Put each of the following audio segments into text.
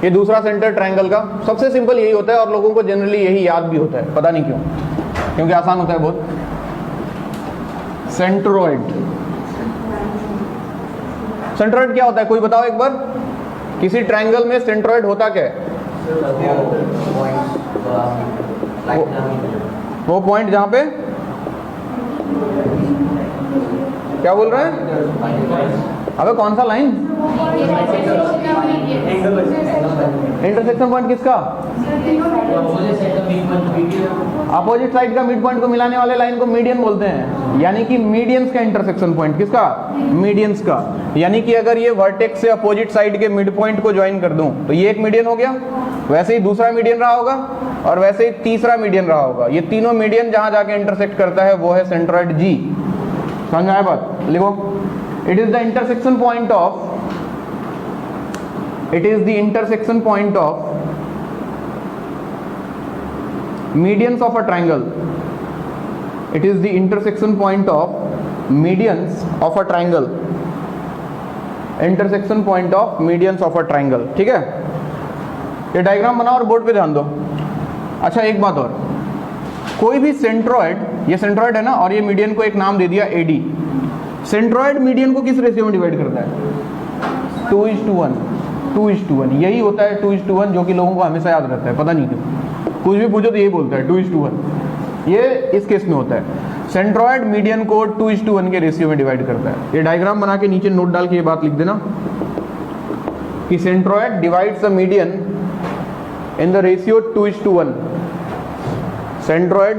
ये दूसरा centre triangle का सबसे सिंपल यही होता है और लोगों को जनरली यही याद भी होता है, पता नहीं क्यों, क्योंकि आसान होता है बहुत। सेंट्रोइड, सेंट्रोइड क्या होता है कोई बताओ एक बार, किसी ट्रायंगल में सेंट्रोइड होता क्या है? वो पॉइंट जहां पे क्या बोल रहे हैं? अबे कौन सा लाइन? इंटरसेक्शन पॉइंट किसका? अपोजिट साइड का मिड पॉइंट को मिलाने वाले लाइन को मीडियन बोलते हैं, यानी कि मीडियंस का इंटरसेक्शन पॉइंट। किसका? मीडियंस का। यानी कि अगर ये वर्टेक्स से अपोजिट साइड के मिड पॉइंट को ज्वाइन कर दूं तो ये एक मीडियन हो गया, वैसे ही दूसरा मीडियन रहा होगा और वैसे ही तीसरा मीडियन रहा होगा। ये तीनों मीडियन जहां जाके इंटरसेक्ट करता है वो है सेंट्रोइड जी। समझ में आया बात? लिखो, it is the intersection point of, it is the intersection point of medians of a triangle. It is the intersection point of medians of a triangle. Intersection point of medians of a triangle. ठीक है, ये diagram बनाओ और board पे ध्यान दो। अच्छा एक बात और, कोई भी सेंट्रोइड, ये सेंट्रोइड है ना, और ये मीडियन को एक नाम दे दिया AD। सेंट्रोइड मीडियन को किस रेशियो में डिवाइड करता है? 2:1। 2:1 यही होता है, 2:1, जो कि लोगों को हमेशा याद रहता है, पता नहीं क्यों, कुछ भी पूछो तो यही बोलता है 2:1। ये इस केस में होता है, सेंट्रोइड मीडियन को 2:1 के रेशियो में डिवाइड करता है। ये डायग्राम बना के नीचे नोट डाल के ये बात लिख देना कि centroid divides a median in the ratio 2:1। Centroid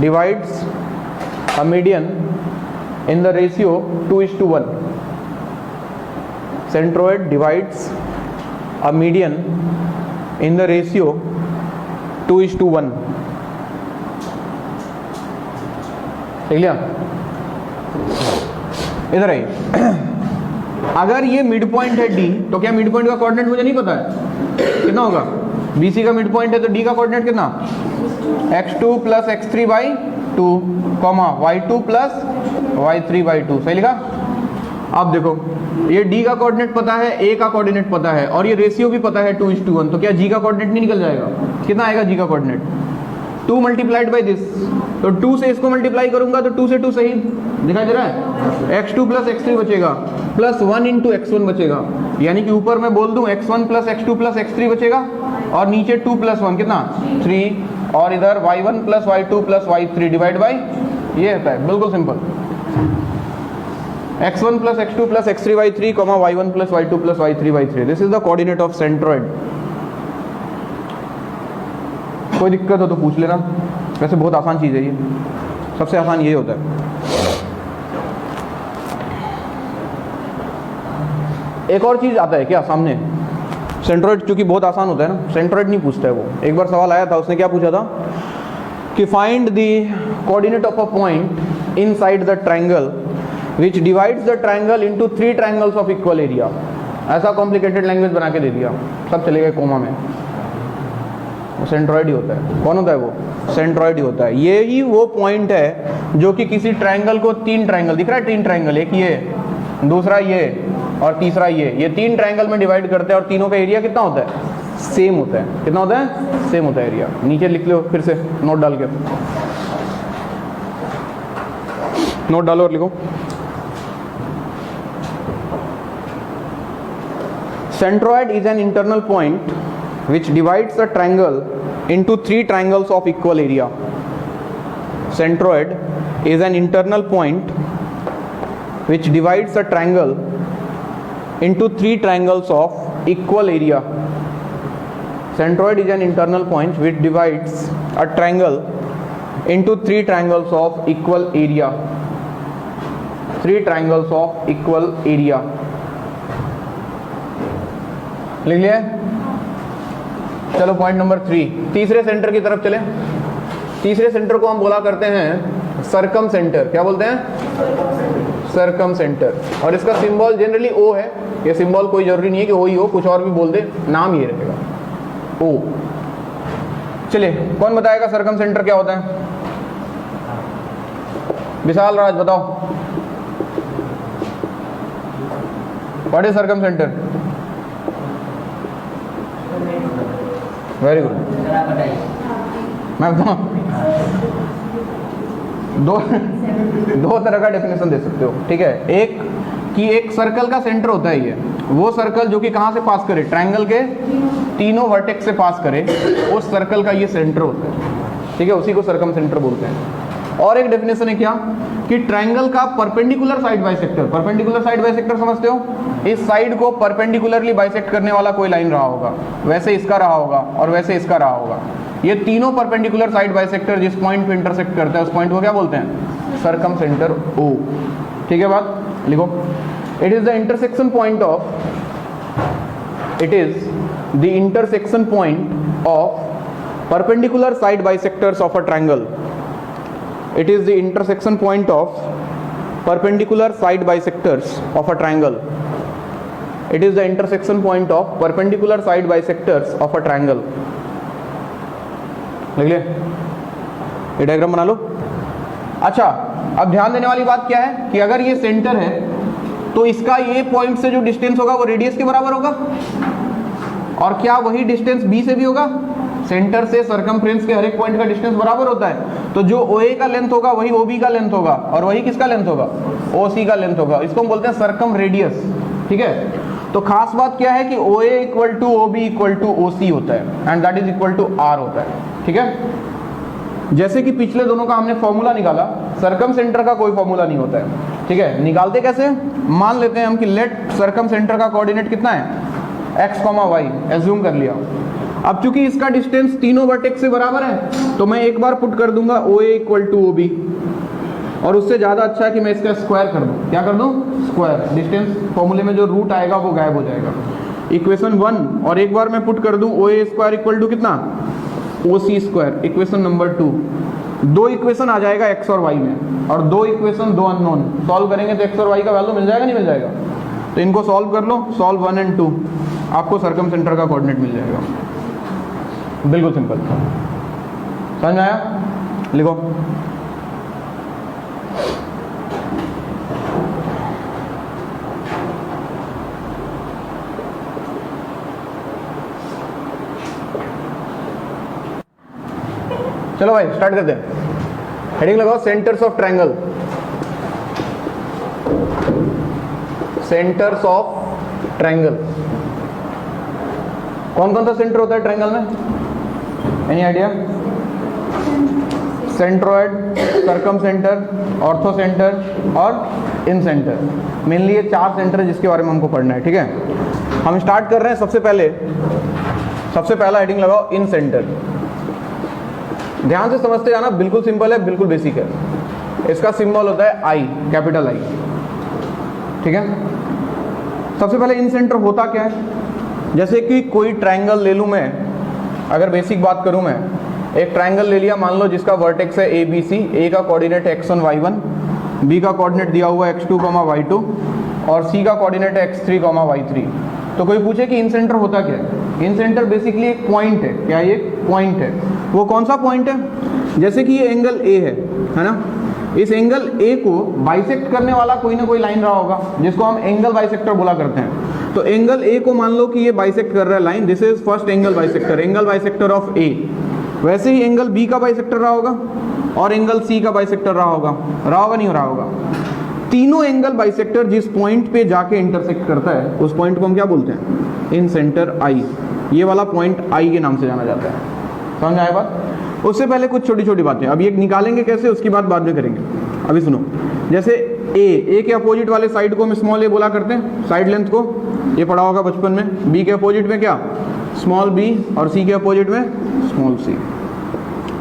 divides a median in the ratio 2:1। Centroid divides a median in the ratio 2:1। देख लिया? इधर आइए। अगर ये मिड पॉइंट है D, तो क्या मिड पॉइंट का कोऑर्डिनेट मुझे नहीं पता है, कितना होगा? BC का मिड पॉइंट है तो D का कोऑर्डिनेट कितना? x2 + x3/2, y2 + y3/2। सही लिखा? अब देखो, ये D का कोऑर्डिनेट पता है, A का कोऑर्डिनेट पता है, और ये रेशियो भी पता है 2:1, तो क्या G का कोऑर्डिनेट नहीं निकल जाएगा? कितना आएगा G का कोऑर्डिनेट? 2 × दिस, तो 2 से इसको मल्टीप्लाई करूंगा तो 2 से 2 सही दिखाई दे रहा है, x2 + x3 बचेगा, प्लस 1 × x1 बचेगा, यानी कि ऊपर मैं बोल दूं x1 + x2 + x3 बचेगा, और नीचे 2 + 1 कितना? 3, और इधर y1 + y2 + y3 divide by ये होता है, बिल्कुल simple, x1 + x2 + x3/3, y1 + y2 + y3/3। This is the coordinate of centroid. कोई दिक्कत हो तो पूछ लेना, वैसे बहुत आसान चीज़ है ये, सबसे आसान यही होता है। एक और चीज़ आता है क्या सामने, सेंट्रोइड चूंकि बहुत आसान होता है ना, सेंट्रोइड नहीं पूछता है वो। एक बार सवाल आया था, उसने क्या पूछा था कि find the coordinate of a point inside the triangle which divides the triangle into 3 triangles of equal area। ऐसा कॉम्प्लिकेटेड लैंग्वेज बना के दे दिया, सब चले गए कोमा में। वो सेंट्रोइड ही होता है। कौन होता है वो? सेंट्रोइड ही होता है। ये ही वो पॉइंट है जो कि किसी ट्रायंगल को, 3 ट्रायंगल दिख रहा है, 3 ट्रायंगल, एक ये, दूसरा ये और तीसरा ये 3 ट्रायंगल में डिवाइड करते हैं, और तीनों का एरिया कितना होता है? सेम होता है। कितना होता है? सेम होता है एरिया। नीचे लिख लो फिर से नोट डाल के, नोट डालो और लिखो, centroid is an internal point which divides a triangle into 3 triangles of equal area। Centroid is an internal point which divides a triangle into 3 triangles of equal area। Centroid is an internal point which divides a triangle into 3 triangles of equal area। 3 triangles of equal area। लिख लिया? चलो point number 3, तीसरे centre की तरफ चले। तीसरे centre को हम बोला करते हैं सरकम सेंटर। क्या बोलते हैं? सरकम सेंटर। और इसका सिंबल जनरली O है। ये सिंबल कोई जरूरी नहीं है कि O ही हो, कुछ और भी बोल दे, नाम ये रहेगा O। चलिए, कौन बताएगा सरकम सेंटर क्या होता है? विशाल राज बताओ, what is circumcentre? Very good. मैं बताऊँ, दो तरह का डेफिनेशन दे सकते हो, ठीक है। एक कि एक सर्कल का सेंटर होता है ये, वो सर्कल जो कि कहाँ से पास करे, ट्रायंगल के तीनों वर्टेक्स से पास करे, उस सर्कल का ये सेंटर होता है, ठीक है, उसी को सर्कम सेंटर बोलते हैं। और एक डेफिनेशन है क्या, कि ट्रायंगल का perpendicular side bisector, perpendicular side bisector समझते हो, इस साइड को परपेंडिकुलरली बाइसेक्ट करने वाला कोई लाइन रहा होगा, वैसे इसका रहा होगा और वैसे इसका रहा होगा, ये तीनों परपेंडिकुलर साइड बाइसेक्टर जिस पॉइंट पे इंटरसेक्ट करता है उस पॉइंट को क्या बोलते हैं, सर्कम सेंटर ओ, ठीक है। बात लिखो, it is the intersection point of, it is the intersection point of perpendicular side bisectors of a triangle. It is the intersection point of perpendicular side bisectors of a triangle. It is the intersection point of perpendicular side bisectors of a triangle. लिख लिया, ये diagram बना लो। अच्छा, अब ध्यान देने वाली बात क्या है कि अगर ये सेंटर है तो इसका ये पॉइंट से जो डिस्टेंस होगा वो रेडियस के बराबर होगा, और क्या वही डिस्टेंस बी से भी होगा, सेंटर से सरकमफ्रेंस के हर एक पॉइंट का डिस्टेंस बराबर होता है, तो जो OA का लेंथ होगा वही OB का लेंथ होगा, और वही किसका लेंथ होगा, OC का लेंथ होगा। इसको हम बोलते हैं सर्कम रेडियस, ठीक है। तो खास बात क्या है कि OA equal to OB equal to OC होता है, and that is equal to R होता है, ठीक है। जैसे कि पिछले दोनों का हमने फॉर्मूला निकाला, सर्कम सेंटर का कोई फॉर्मूला नहीं होता है, ठीक है। निकालते कैसे, मान लेते हैं हम कि लेट सर्कम सेंटर का कोऑर्डिनेट कितना है, x, y, एज्यूम कर लिया। अब चूंकि इसका डिस्टेंस तीनों वर्टेक्स से बराबर है, तो मैं एक बार पुट कर दूंगा OA इक्वल टू OB, और उससे ज्यादा अच्छा है कि मैं इसका स्क्वायर कर दूं। क्या कर दूं, स्क्वायर। डिस्टेंस फॉर्मूले में जो रूट आएगा वो गायब हो जाएगा। इक्वेशन 1, और एक बार मैं पुट कर दूं OA स्क्वायर इक्वल टू कितना, OC स्क्वायर। इक्वेशन नंबर 2, दो इक्वेशन आ जाएगा x और y में, और दो इक्वेशन, दो अननोन, सॉल्व करेंगे तो x और y का वैल्यू मिल जाएगा, नहीं मिल जाएगा। तो इनको सॉल्व कर लो, सॉल्व 1 और 2, आपको सर्कम सेंटर का कोऑर्डिनेट मिल जाएगा। बिल्कुल सिंपल, समझ में आया, लिखो। चलो भाई स्टार्ट करते हैं। हेडिंग लगाओ, centres of triangle. Centres of triangle, कौन कौन सा सेंटर होता है ट्रायंगल में, any idea? Centroid, circum centre, ortho centre और इन सेंटर। मेनली ये 4 सेंटर है जिसके बारे में हमको पढ़ना है, ठीक है। हम स्टार्ट कर रहे हैं सबसे पहला हेडिंग लगाओ, इन सेंटर। ध्यान से समझते जाना, बिल्कुल सिंपल है, बिल्कुल बेसिक है। इसका सिंबल होता है आई, कैपिटल आई, ठीक है। सबसे पहले इन सेंटर होता क्या है, जैसे कि कोई ट्रायंगल ले लूं मैं, अगर बेसिक बात करूं मैं, एक ट्रायंगल ले लिया, मान लो जिसका वर्टेक्स है ABC, A का कोऑर्डिनेट x1 y1, B का कोऑर्डिनेट दिया हुआ है x2, y2, और C का कोऑर्डिनेट है x3, y3। तो कोई पूछे कि इन सेंटर होता क्या है, इन सेंटर बेसिकली एक पॉइंट है। क्या ये पॉइंट है? वो कौन सा पॉइंट है? जैसे कि ये एंगल A है ना, इस एंगल A को बाइसेक्ट करने वाला कोई ना कोई लाइन रहा होगा, जिसको हम एंगल बाइसेक्टर बोला करते हैं। तो एंगल A को मान लो कि ये बाइसेक्ट कर रहा है line, this is first angle bisector, angle bisector of A। वैसे ही एंगल B का बाइसेक्टर रहा होगा, और एंगल C का बाइसेक्टर रहा होगा नहीं रहा होगा। तीनों एंगल बाइसेक्टर जिस पॉइंट पे जाके इंटरसेक्ट करता है, उस पॉइंट को हम क्या बोलते हैं? इन सेंटर आई। ये वाला पॉइंट आई के नाम से जाना जाता है। समझ आया बात? उससे पहले कुछ छोटी छोटी बातें, अब ये निकालेंगे कैसे उसकी बात बाद में करेंगे। अभी सुनो, जैसे ए के अपोजिट वाले साइड को हम स्मॉल ए बोला करते हैं, साइड लेंथ को, ये पढ़ा होगा बचपन में। बी के अपोजिट में क्या? स्मॉल बी, और सी के अपोजिट में स्मॉल सी,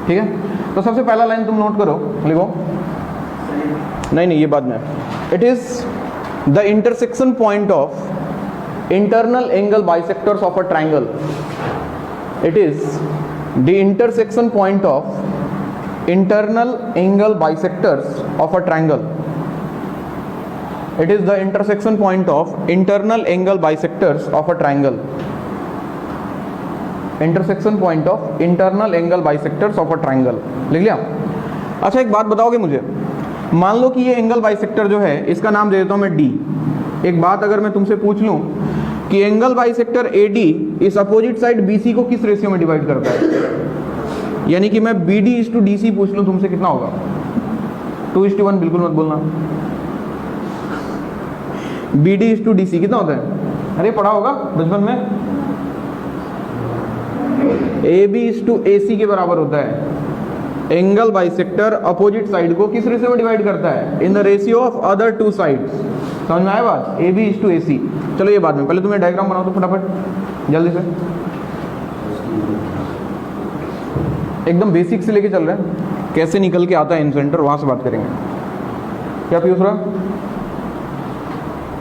ठीक है। तो सबसे पहला लाइन तुम नोट करो, लिखो, नहीं ये बाद में। It is the intersection point of internal angle bisectors of a triangle. It is the intersection point of internal angle bisectors of a triangle. It is the intersection point of internal angle bisectors of a triangle. Intersection point of internal angle bisectors of a triangle. लिख लिया? अच्छा एक बात बताओगे मुझे, मान लो कि ये एंगल बाइसेक्टर जो है इसका नाम दे देता हूं मैं D। एक बात अगर मैं तुमसे पूछ लूं कि एंगल बाइसेक्टर AD इस अपोजिट साइड BC को किस रेशियो में डिवाइड करता है। यानी कि मैं BD इज टू DC पूछ लूं तुमसे, कितना होगा? 2:1, बिल्कुल मत बोलना। BD इज टू DC कितना होता है? अरे पढ़ा होगा बचपन में। AB इज टू AC के बराबर होता है। एंगल बाइसेक्टर अपोजिट साइड को किस रेशियो में डिवाइड करता है? In the ratio of other two sides. समझ में आया बात? AB is to AC। चलो ये बाद में, पहले तुम्हें डायग्राम बनाओ तो फटाफट जल्दी से। एकदम बेसिक से लेके चल रहे हैं, कैसे निकल के आता है इन सेंटर, वहां से बात करेंगे। क्या पीयूष रहा?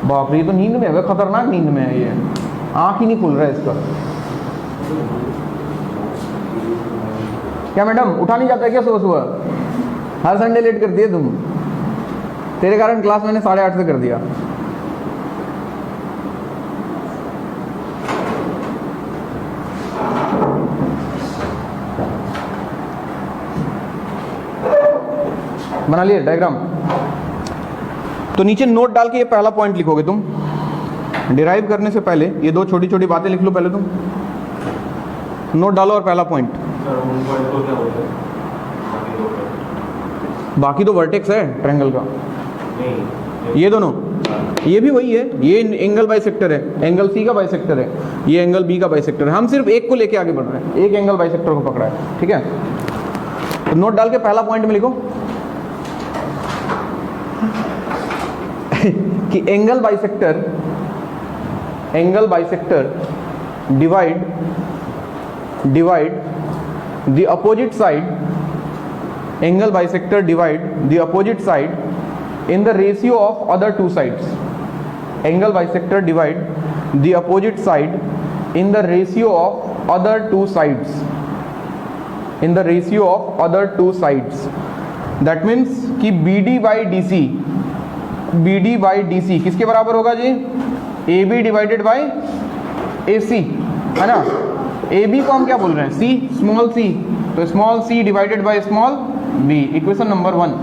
बाप रे, ये तो नींद में है, खतरनाक नींद में है ये, आंख ही नहीं खुल रहा है इसका। क्या मैडम उठा नहीं जाता है क्या सुबह सुबह? हर संडे लेट कर दिए तुम, तेरे कारण क्लास मैंने 8:30 से कर दिया। बना लिए डायग्राम? तो नीचे नोट डाल के ये पहला पॉइंट लिखोगे तुम। डिराइव करने से पहले ये दो छोटी छोटी बातें लिख लो पहले तुम, नोट डालो और पहला पॉइंट। बाकी तो वर्टेक्स है ट्रायंगल का, ये दोनों, ये भी वही है, ये एंगल बाइसेक्टर है, एंगल सी का बाइसेक्टर है, ये एंगल बी का बाइसेक्टर है। हम सिर्फ एक को लेके आगे बढ़ रहे हैं, एक एंगल बाइसेक्टर को पकड़ा है, ठीक है। तो नोट डाल के पहला पॉइंट में लिखो कि angle bisector divide the opposite side, angle bisector divide the opposite side in the ratio of other two sides. Angle bisector divide the opposite side in the ratio of other two sides. In the ratio of other two sides. That means कि BD by DC किसके बराबर होगा जी? AB divided by AC, है ना। AB को हम क्या बोल रहे हैं? C, स्मॉल c, तो small c divided by small b, equation number 1।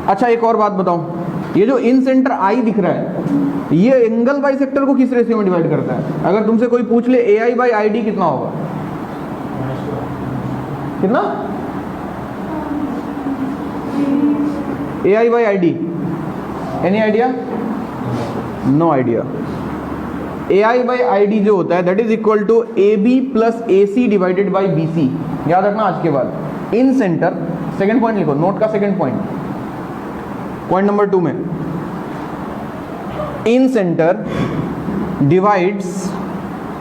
अच्छा एक और बात बताओ, ये जो इन सेंटर I दिख रहा है, ये एंगल बाइसेक्टर को किस रेशियो में डिवाइड करता है? अगर तुमसे कोई पूछ ले AI बाई ID कितना होगा? कितना? AI by ID, any idea? No idea. AI by ID जो होता है that is equal to AB plus AC divided by BC। याद रखना आज के बाद। इन सेंटर, सेकेंड पॉइंट लिखो, नोट का सेकेंड पॉइंट, पॉइंट नंबर 2 में, incentre divides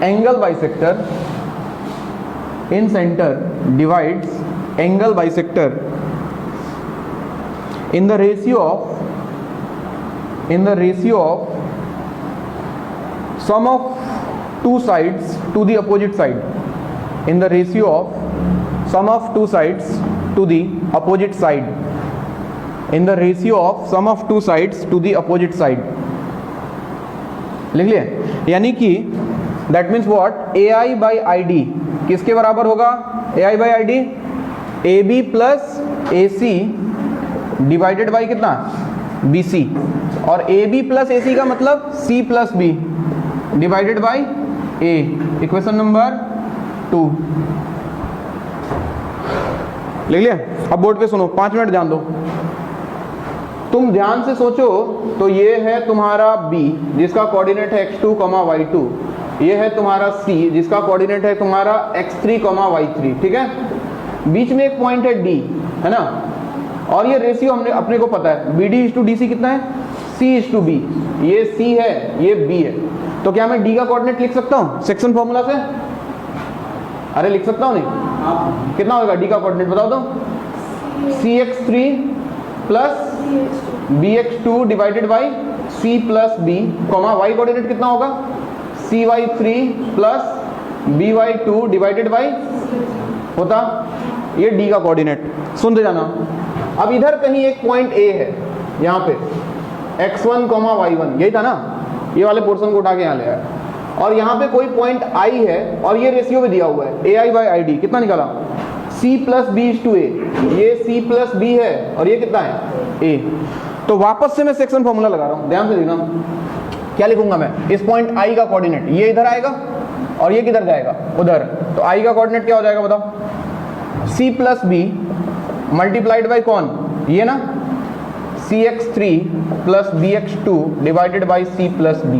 angle bisector, incentre divides angle bisector in the ratio of sum of two sides to the opposite side, in the ratio of sum of two sides to the opposite side, in the ratio of sum of two sides to the opposite side। लिख लिए? यानी कि that means what? AI by ID किसके बराबर होगा? AI by ID AB plus AC divided by कितना? BC, और AB plus AC का मतलब C plus B divided by A, equation number 2। लिख लिया? अब बोर्ड पे सुनो, 5 मिनट ध्यान दो। तुम ध्यान से सोचो तो ये है तुम्हारा B जिसका कोऑर्डिनेट है x2, y2, ये है तुम्हारा C जिसका कोऑर्डिनेट है तुम्हारा x3, y3, ठीक है। बीच में एक पॉइंट है D, है ना, और ये रेशियो हमने अपने को पता है, BD इज टू DC कितना है? C इज टू B, ये C है, ये B है, तो क्या मैं D का कोऑर्डिनेट लिख सकता हूँ सेक्शन फॉर्मूला से? अरे लिख सकता हूँ नहीं? कितना होगा D का कोऑर्डिनेट बताओ तो? CX3 plus BX2 divided by C plus B, y coordinate कितना होगा? CY3 plus BY2 divided by होता, ये D का कोऑर्डिनेट। सुनते जाना। अब इधर कहीं एक पॉइंट A है, यहाँ पे x1, y1, यही था ना, ये वाले पोर्शन को उठा के यहाँ ले आया, और यहाँ पे कोई पॉइंट I है और ये रेशियो में दिया हुआ है AI बाई ID, कितना निकाला? C plus B is to A, ये C प्लस B है और ये कितना है? A। तो वापस से मैं सेक्शन फॉर्मूला लगा रहा हूँ, ध्यान से देखना। क्या लिखूंगा मैं, इस पॉइंट आई का कोऑर्डिनेट ये इधर आएगा और ये किधर जाएगा, उधर। तो आई का कोऑर्डिनेट क्या हो जाएगा बताओ, c plus b multiplied by कौन, ये ना, cx3 plus bx2 divided by c plus b,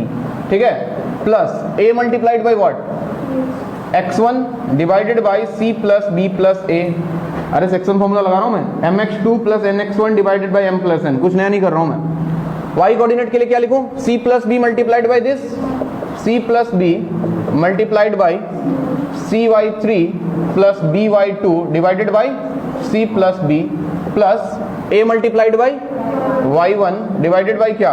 ठीक है, plus a multiplied by what, x1 divided by c plus b plus a। अरे सेक्शन फॉर्मूला लगा रहा हूं मैं, mx2 plus nx1 divided by m plus n, कुछ नया नहीं कर रहा हूं मैं। y कोऑर्डिनेट के लिए क्या लिखूं, c plus b multiplied by this, c plus b multiplied by cy3 plus by2 divided by c plus b plus a multiplied by y1 divided by क्या,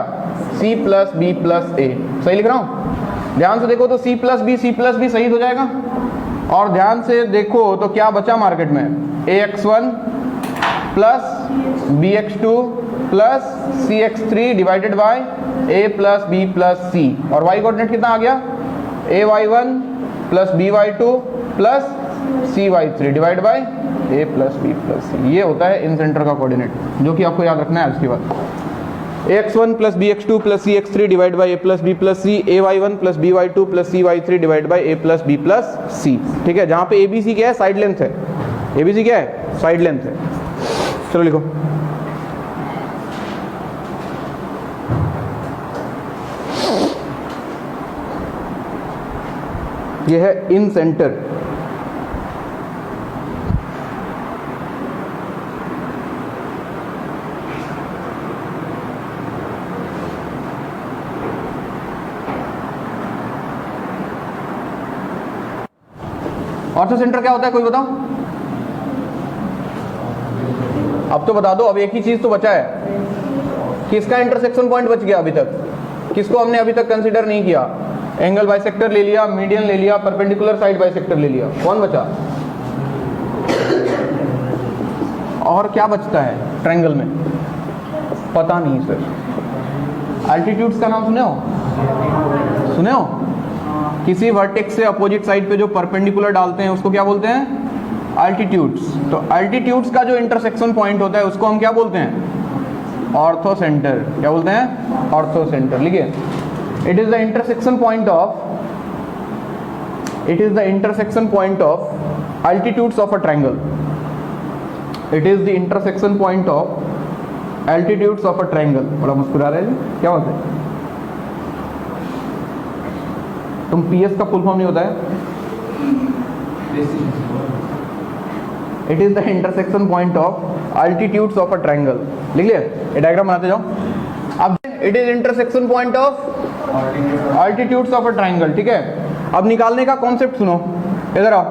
c plus b plus a। सही लिख रहा हूं, ध्यान से देखो तो c plus b सही हो जाएगा। और ध्यान से देखो तो क्या बचा मार्केट में, ax1 plus bx2 plus cx3 divided by a plus b plus c। और y कोऑर्डिनेट कितना आ गया, ay1 plus by2 plus cy3 divide by a plus b plus c। ये होता है इन सेंटर का कोऑर्डिनेट, जो कि आपको याद रखना है उसके बाद। ax1 plus bx2 plus cx3 divide by a plus b plus c, ay1 plus by2 plus cy3 divide by a plus b plus c, ठीक है। जहां पे abc क्या है, साइड लेंथ है, abc क्या है, साइड लेंथ है। चलो लिखो, ये है इन सेंटर, ऑर्थो सेंटर क्या होता है, कोई बताओ, अब तो बता दो। अब एक ही चीज तो बचा है, किसका इंटरसेक्शन पॉइंट बच गया अभी तक, किसको हमने अभी तक कंसीडर नहीं किया, एंगल बाइसेक्टर ले लिया, मीडियन ले लिया, परपेंडिकुलर साइड बाइसेक्टर ले लिया, कौन बचा, और क्या बचता है ट्रायंगल में, पता नहीं सर। अल्टीट्यूड्स का नाम सुने हो, सुने हो, किसी वर्टेक्स से अपोजिट साइड पे जो परपेंडिकुलर डालते हैं उसको क्या बोलते हैं, अल्टीट्यूड्स। तो अल्टीट्यूड्स का जो इंटरसेक्शन पॉइंट होता है उसको हम क्या बोलते हैं, ऑर्थो सेंटर। क्या बोलते हैं, ऑर्थो सेंटर। लिखिए, it is the intersection point of, it is the intersection point of altitudes of a triangle, it is the intersection point of altitudes of a triangle. बड़ा मुस्कुरा रहे हैं, क्या होता है, तुम पीएस का फुल फॉर्म नहीं होता है, it is the intersection point of altitudes of a triangle. लिख लिया, ये डायग्राम बनाते जाओ। अब it is intersection point of altitudes of a triangle, ठीक है। अब निकालने का कॉन्सेप्ट सुनो, इधर आओ,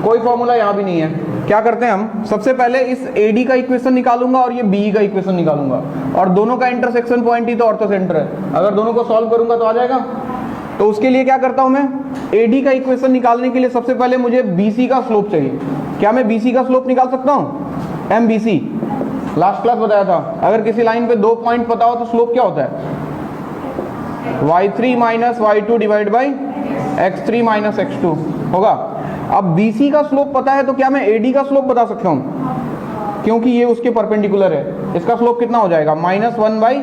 कोई फॉर्मूला यहाँ भी नहीं है। क्या करते हैं हम, सबसे पहले इस AD का इक्वेशन निकालूंगा और ये BE का इक्वेशन निकालूंगा, और दोनों का इंटरसेक्शन पॉइंट ही तो ऑर्थो सेंटर है। अगर दोनों को सॉल्व करूंगा तो आ जाएगा। तो उसके लिए क्या करता हूं मैं, AD का इक्वेशन निकालने के लिए सबसे पहले मुझे BC का स्लोप चाहिए। क्या मैं BC का स्लोप निकाल सकता हूं, MBC, लास्ट क्लास बताया था। अगर किसी लाइन पे 2 पॉइंट पता हो तो स्लोप क्या होता है, y3 minus y2 divide by x3 minus x2 होगा। अब BC का स्लोप पता है तो क्या मैं AD का स्लोप बता सकता हूं, क्योंकि ये उसके परपेंडिकुलर है। इसका स्लोप कितना हो जाएगा, -1 बाई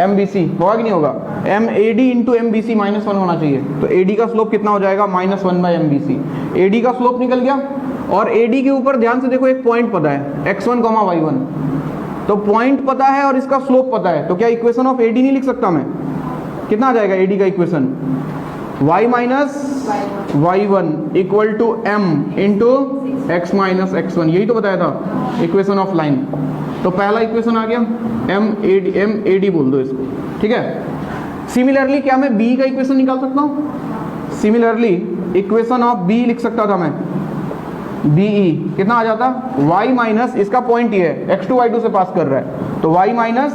MBC, होगा कि नहीं होगा, MAD इंटू MBC -1 होना चाहिए। तो AD का स्लोप कितना हो जाएगा, -1 बाई MBC। AD का स्लोप निकल गया, और AD के ऊपर ध्यान से देखो, एक पॉइंट पता है x1, y1। तो पॉइंट पता है और इसका स्लोप पता है, तो क्या इक्वेशन ऑफ AD नहीं लिख सकता मैं, कितना आ जाएगा AD का equation, y minus y1 equal to m into x minus x1। यही तो बताया था इक्वेशन ऑफ लाइन। तो पहला इक्वेशन आ गया, MAD बोल दो इसको, ठीक है। सिमिलरली क्या मैं B का इक्वेशन निकाल सकता हूँ, सिमिलरली इक्वेशन ऑफ B लिख सकता था मैं, BE कितना आ जाता, y माइनस, इसका पॉइंट ये है x2 y2 से पास कर रहा है, तो y minus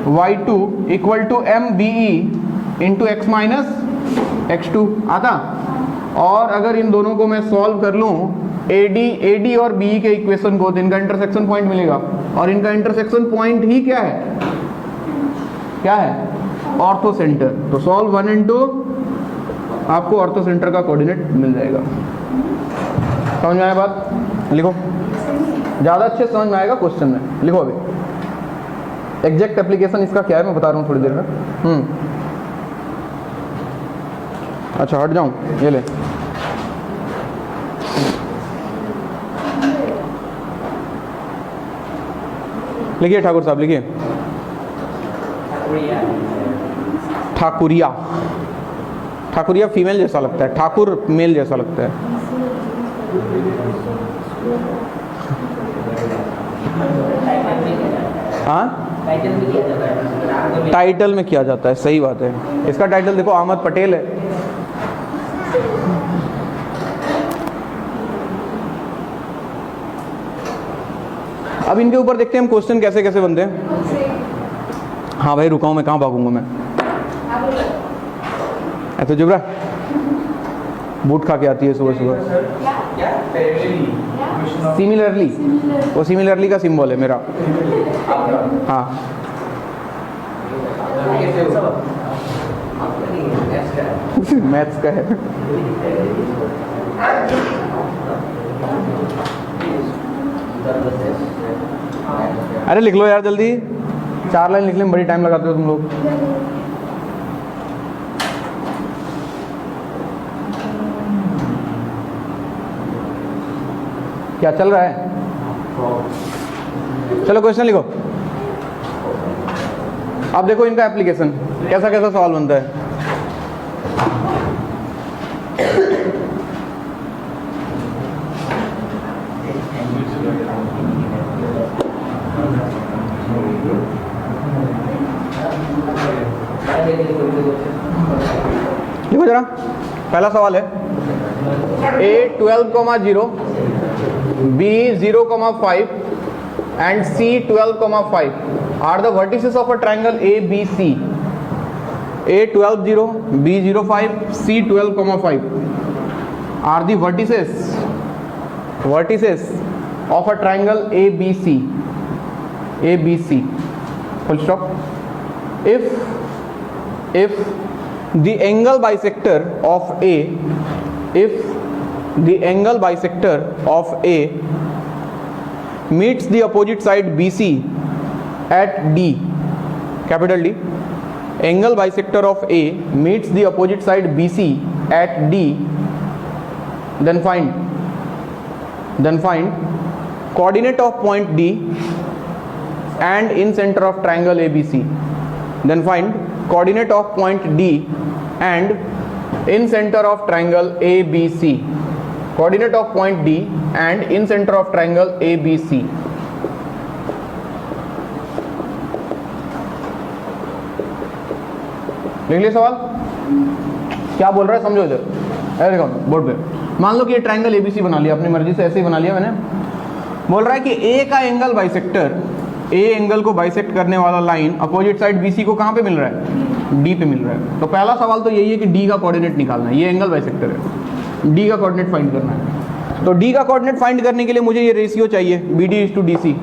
y2 equal to MBE into x minus x2 आता। और अगर इन दोनों को मैं सॉल्व कर लूँ, AD और BE के इक्वेशन को, तो इनका इंटरसेक्शन पॉइंट मिलेगा, और इनका इंटरसेक्शन पॉइंट ही क्या है, क्या है, ऑर्थो सेंटर। तो सॉल्व 1 and 2, आपको ऑर्थो सेंटर का कोऑर्डिनेट मिल जाएगा। समझ में आया बात, लिखो, ज़्यादा अच्छे समझ में आएगा क्वेश्चन में, लिखो अभी। एग्जैक्ट एप्लीकेशन इसका क्या है मैं बता रहा हूँ थोड़ी देर में। अच्छा हट जाऊँ, ये ले। लिखिए ठाकुर साहब, लिखिए ठाकुरिया। ठाकुरिया फीमेल जैसा लगता है, ठाकुर मेल जैसा लगता है। हाँ टाइटल में किया जाता है, सही बात है। इसका टाइटल देखो अहमद पटेल है। अब इनके ऊपर देखते हैं हम क्वेश्चन कैसे कैसे बनते हैं। हाँ भाई रुका हूं मैं, कहाँ भागूंगा मैं। ऐसे जुबरा बूट खा के आती है सुबह सुबह। सिमिलरली, वो सिमिलरली का सिंबल है मेरा। हाँ मैथ्स का है। अरे लिख लो यार जल्दी, 4 लाइन लिखने में बड़ी टाइम लगाते हो तुम लोग। क्या चल रहा है? चलो क्वेश्चन लिखो। अब देखो इनका एप्लीकेशन कैसा कैसा सवाल बनता है। देखो जरा, पहला सवाल है a 12,0, b 0,5 and c 12,5 are the vertices of a triangle ABC. a 12,0, b 0,5, c 12,5 are the vertices of a triangle ABC. ABC. Full stop. If the angle bisector of A, if the angle bisector of A meets the opposite side BC at D, capital D, angle bisector of A meets the opposite side BC at D, then find coordinate of point D and in center of triangle ABC. Then find coordinate of point D and in center of triangle ABC. Coordinate of point D and in center of triangle ABC. लिख लिया सवाल? क्या बोल रहा है समझो इधर। अरे देखो बोर्ड पे, मान लो कि ये ट्रायंगल एबीसी बना लिया, अपनी मर्जी से ऐसे ही बना लिया मैंने। बोल रहा है कि ए का एंगल बाइसेक्टर, ए एंगल को बाइसेक्ट करने वाला लाइन अपोजिट साइड बीसी को कहाँ पे मिल रहा है? डी पे मिल रहा है। तो पहला सवाल तो यही है कि डी का कोऑर्डिनेट निकालना है। ये एंगल बाइसेक्टर है, डी का कोऑर्डिनेट फाइंड करना है। तो डी का कोऑर्डिनेट फाइंड करने के लिए मुझे ये रेशियो चाहिए BD/DC,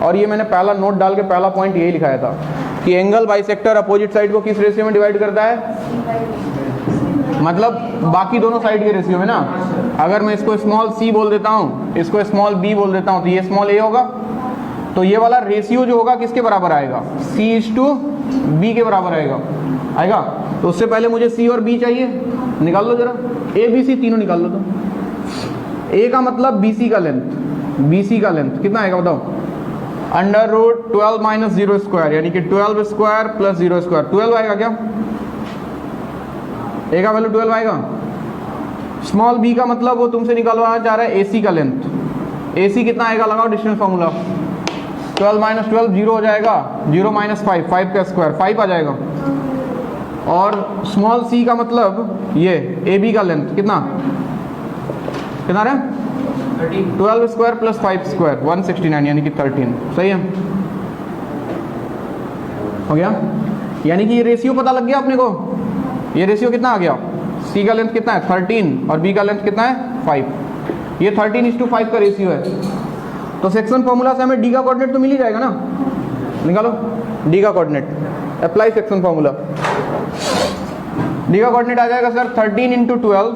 और ये मैंने पहला नोट डाल के पहला पॉइंट यही लिखाया था कि एंगल बाइसेक्टर अपोजिट साइड को किस रेशियो में डिवाइड करता है? मतलब बाकी दोनों साइड के रेशियो में ना। अगर मैं इसको स्मॉल c बोल देता हूँ, इसको स्मॉल b बोल देता हूँ, तो ये स्मॉल a होगा। तो ये वाला रेशियो जो होगा किसके बराबर आएगा? C/B के बराबर आएगा। तो उससे पहले मुझे c और b चाहिए, निकाल लो जरा। a b c तीनों निकाल लो। तो a का मतलब bc का लेंथ, bc का लेंथ कितना आएगा बताओ? √12 - 0 स्क्वायर, यानी कि 12 स्क्वायर प्लस 0 स्क्वायर, 12 आएगा क्या? a का वैल्यू 12 आएगा। स्मॉल b का मतलब वो तुमसे निकालवाना चाह रहा है ac का लेंथ। ac कितना आएगा? लगाओ डिस्टेंस फॉर्मूला। 12 - 12 0 हो जाएगा, 0 - 5, 5 का स्क्वायर 5 आ जाएगा। और स्मॉल c का मतलब ये ab का लेंथ कितना रहा? 12 स्क्वायर प्लस 5 स्क्वायर 169, यानी कि 13। सही है, हो गया। यानी कि ये रेशियो पता लग गया अपने को। ये रेशियो कितना आ गया? c का लेंथ कितना है? 13 और b का लेंथ कितना है? 5। ये 13:5 का रेशियो है। तो सेक्शन फॉर्मूला से हमें d का कोऑर्डिनेट तो मिल ही जाएगा ना। निकालो d का coordinate, apply section formula. d का कोऑर्डिनेट आ जाएगा सर 13 × 12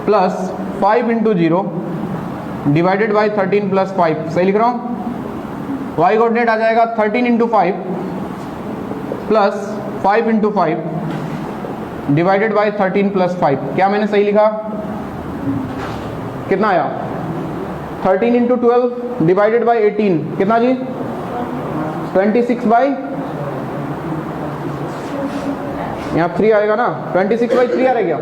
प्लस 5 × 0 डिवाइडेड बाई 13 + 5। सही लिख रहा हूँ? y कोऑर्डिनेट आ जाएगा 13 into 5 plus 5 into 5 divided by 13 plus 5। क्या मैंने सही लिखा? कितना आया? 13 इंटू 12 डिवाइडेड बाई 18 कितना जी? 26 बाई, यहाँ 3 आएगा ना, 26 बाई 3 आ रहा क्या?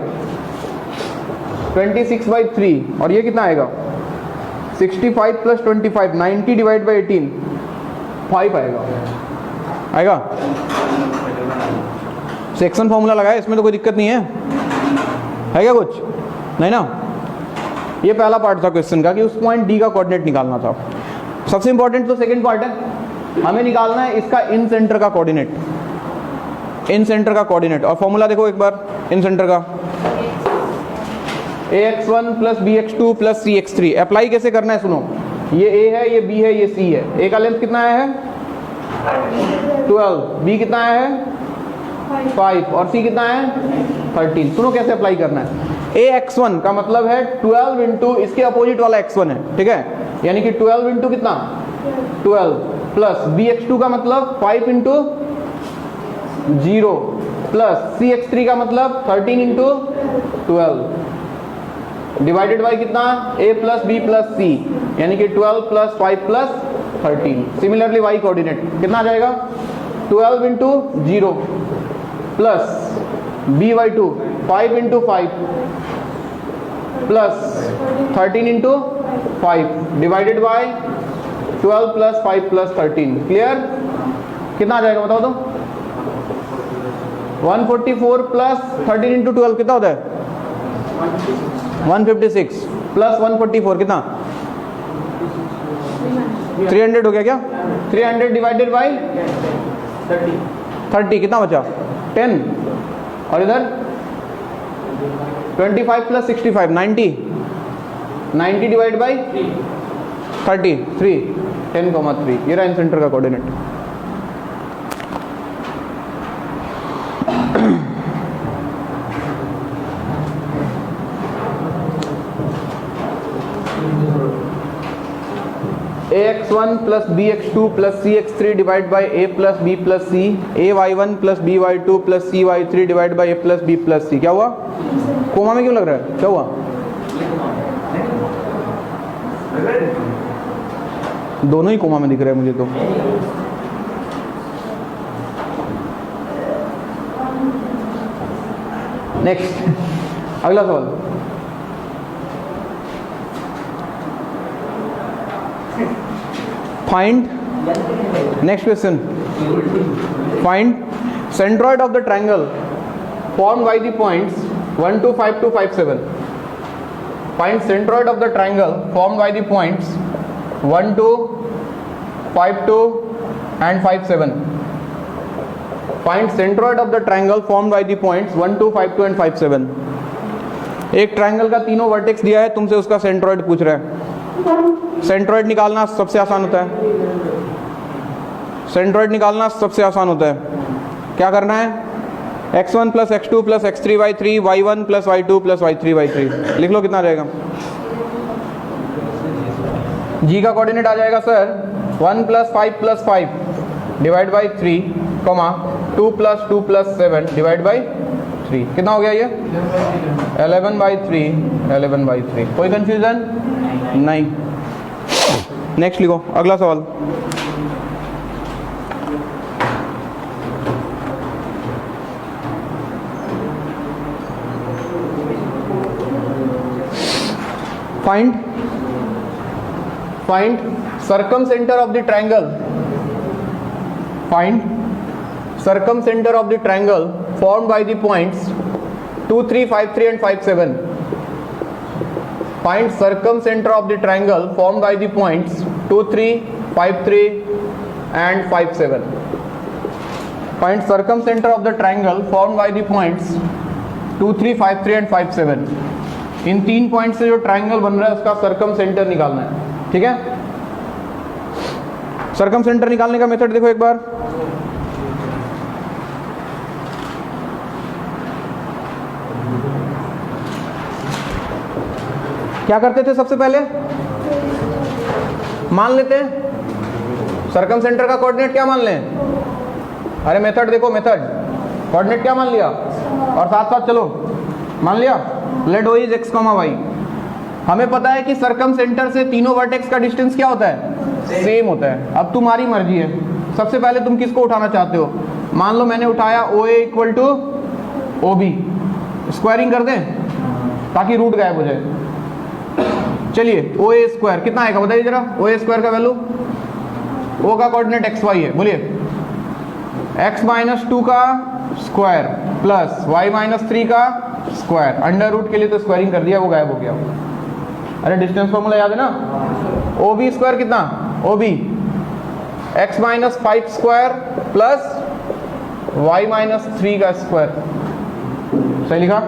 26 बाई 3। और ये कितना आएगा? 65 प्लस 25, 90 डिवाइड बाई 18 5 आएगा। सेक्शन फॉर्मूला लगाया, इसमें तो कोई दिक्कत नहीं है क्या कुछ? नहीं ना। ये पहला पार्ट था क्वेश्चन का कि उस पॉइंट डी का कोऑर्डिनेट निकालना था। सबसे इंपॉर्टेंट तो सेकंड पार्ट है, हमें निकालना है इसका इन सेंटर का कोऑर्डिनेट। इन सेंटर का कोऑर्डिनेट और फॉर्मूला देखो एक बार इन सेंटर का, ax1 plus bx2 plus cx3। Apply कैसे करना है सुनो, ये a है, ये b है, ये c है। a का लेंथ कितना आया है? 12, b कितना आया है? 5 और c कितना है? 13। सुनो कैसे अप्लाई करना है। ax1 का मतलब है 12 इंटू इसके अपोजिट वाला x1 है, ठीक है, यानी कि 12 इंटू कितना? 12 प्लस bx2 का मतलब 5 इंटू 0 प्लस cx3 का मतलब 13 इंटू 12 डिवाइडेड बाई कितना? a plus b plus c, यानी कि 12 plus 5 plus 13। Similarly y coordinate कितना आ जाएगा? 12 into 0 plus b by 2 5 into 5 plus 13 into 5 divided by 12 plus 5 plus 13। Clear? कितना आ जाएगा बताओ तो? 144 प्लस 13 इंटू 12 कितना होता है? 156 प्लस 144 कितना? 300 हो गया क्या? 300 डिवाइडेड बाई 30 कितना बचा? 10। और इधर 25 प्लस 65 90 डिवाइड बाई 33 10,3। ये रहा इन सेंटर का coordinate. ax1 plus bx2 plus cx3 divide by a plus b plus c, ay1 plus by2 plus cy3 divide by a plus b plus c। क्या हुआ? Coma में क्यों लग रहा है? क्या हुआ? दोनों ही कोमा में दिख रहे हैं मुझे तो। नेक्स्ट अगला सवाल। Find, next question, find centroid of the triangle formed by the points 1, 2, 5, 2, 5, 7. Find centroid of the triangle formed by the points 1, 2, 5, 2 and 5, 7. Find centroid of the triangle formed by the points 1, 2, 5, 2 and 5, 7. एक triangle का तीनों vertex दिया है, तुमसे उसका centroid पूछ रहा है। सेंट्रॉइड निकालना सबसे आसान होता है, सेंट्रॉइड निकालना सबसे आसान होता है। क्या करना है? x1 plus x2 plus x3 by 3 y1 plus y2 plus y3 by 3। लिख लो कितना आ जाएगा। g का कोऑर्डिनेट आ जाएगा sir 1 plus 5 plus 5 divide by 3 2 plus 2 plus 7 divide by 3। कितना हो गया ये? 11 बाई 3 11 बाई 3। कोई कंफ्यूजन नहीं। नेक्स्ट लिखो अगला सवाल। Find circumcenter of the triangle. Find circumcenter of the triangle formed by the points 2, 3, 5, 3 and 5, 7. Find circumcenter of the triangle formed by the points 2, 3, 5, 3 and 5, 7. Find circumcenter of the triangle formed by the points 2, 3, 5, 3 and 5, 7. इन तीन point से जो triangle बन रहा है उसका सर्कमसेंटर निकालना है। ठीक है, सर्कमसेंटर निकालने का मेथड देखो एक बार। क्या करते थे सबसे पहले? मान लेते हैं सर्कम सेंटर का कोऑर्डिनेट क्या मान लें? अरे मेथड देखो, मेथड कोऑर्डिनेट क्या मान लिया, और साथ साथ चलो मान लिया let O is x comma y. हमें पता है कि सर्कम सेंटर से तीनों वर्टेक्स का डिस्टेंस क्या होता है? सेम होता है। अब तुम्हारी मर्जी है, सबसे पहले तुम किसको उठाना चाहते हो? मान लो मैंने उठाया O A equal to O B, squaring कर दें ताकि रूट गायब हो जाए। चलिए ओ ए स्क्वायर कितना आएगा बताइए जरा, ओ ए स्क्वायर का वैल्यू, ओ का कोऑर्डिनेट एक्स वाई है, बोलिए एक्स माइनस 2 का स्क्वायर प्लस वाई माइनस 3 का स्क्वायर, अंडर रूट के लिए तो स्क्वायरिंग कर दिया, वो गायब हो गया। अरे डिस्टेंस फॉर्मूला याद है ना, ओ बी स्क्वायर कितना, O B x minus 5 square plus y minus 3 का स्क्वायर, सही लिखा।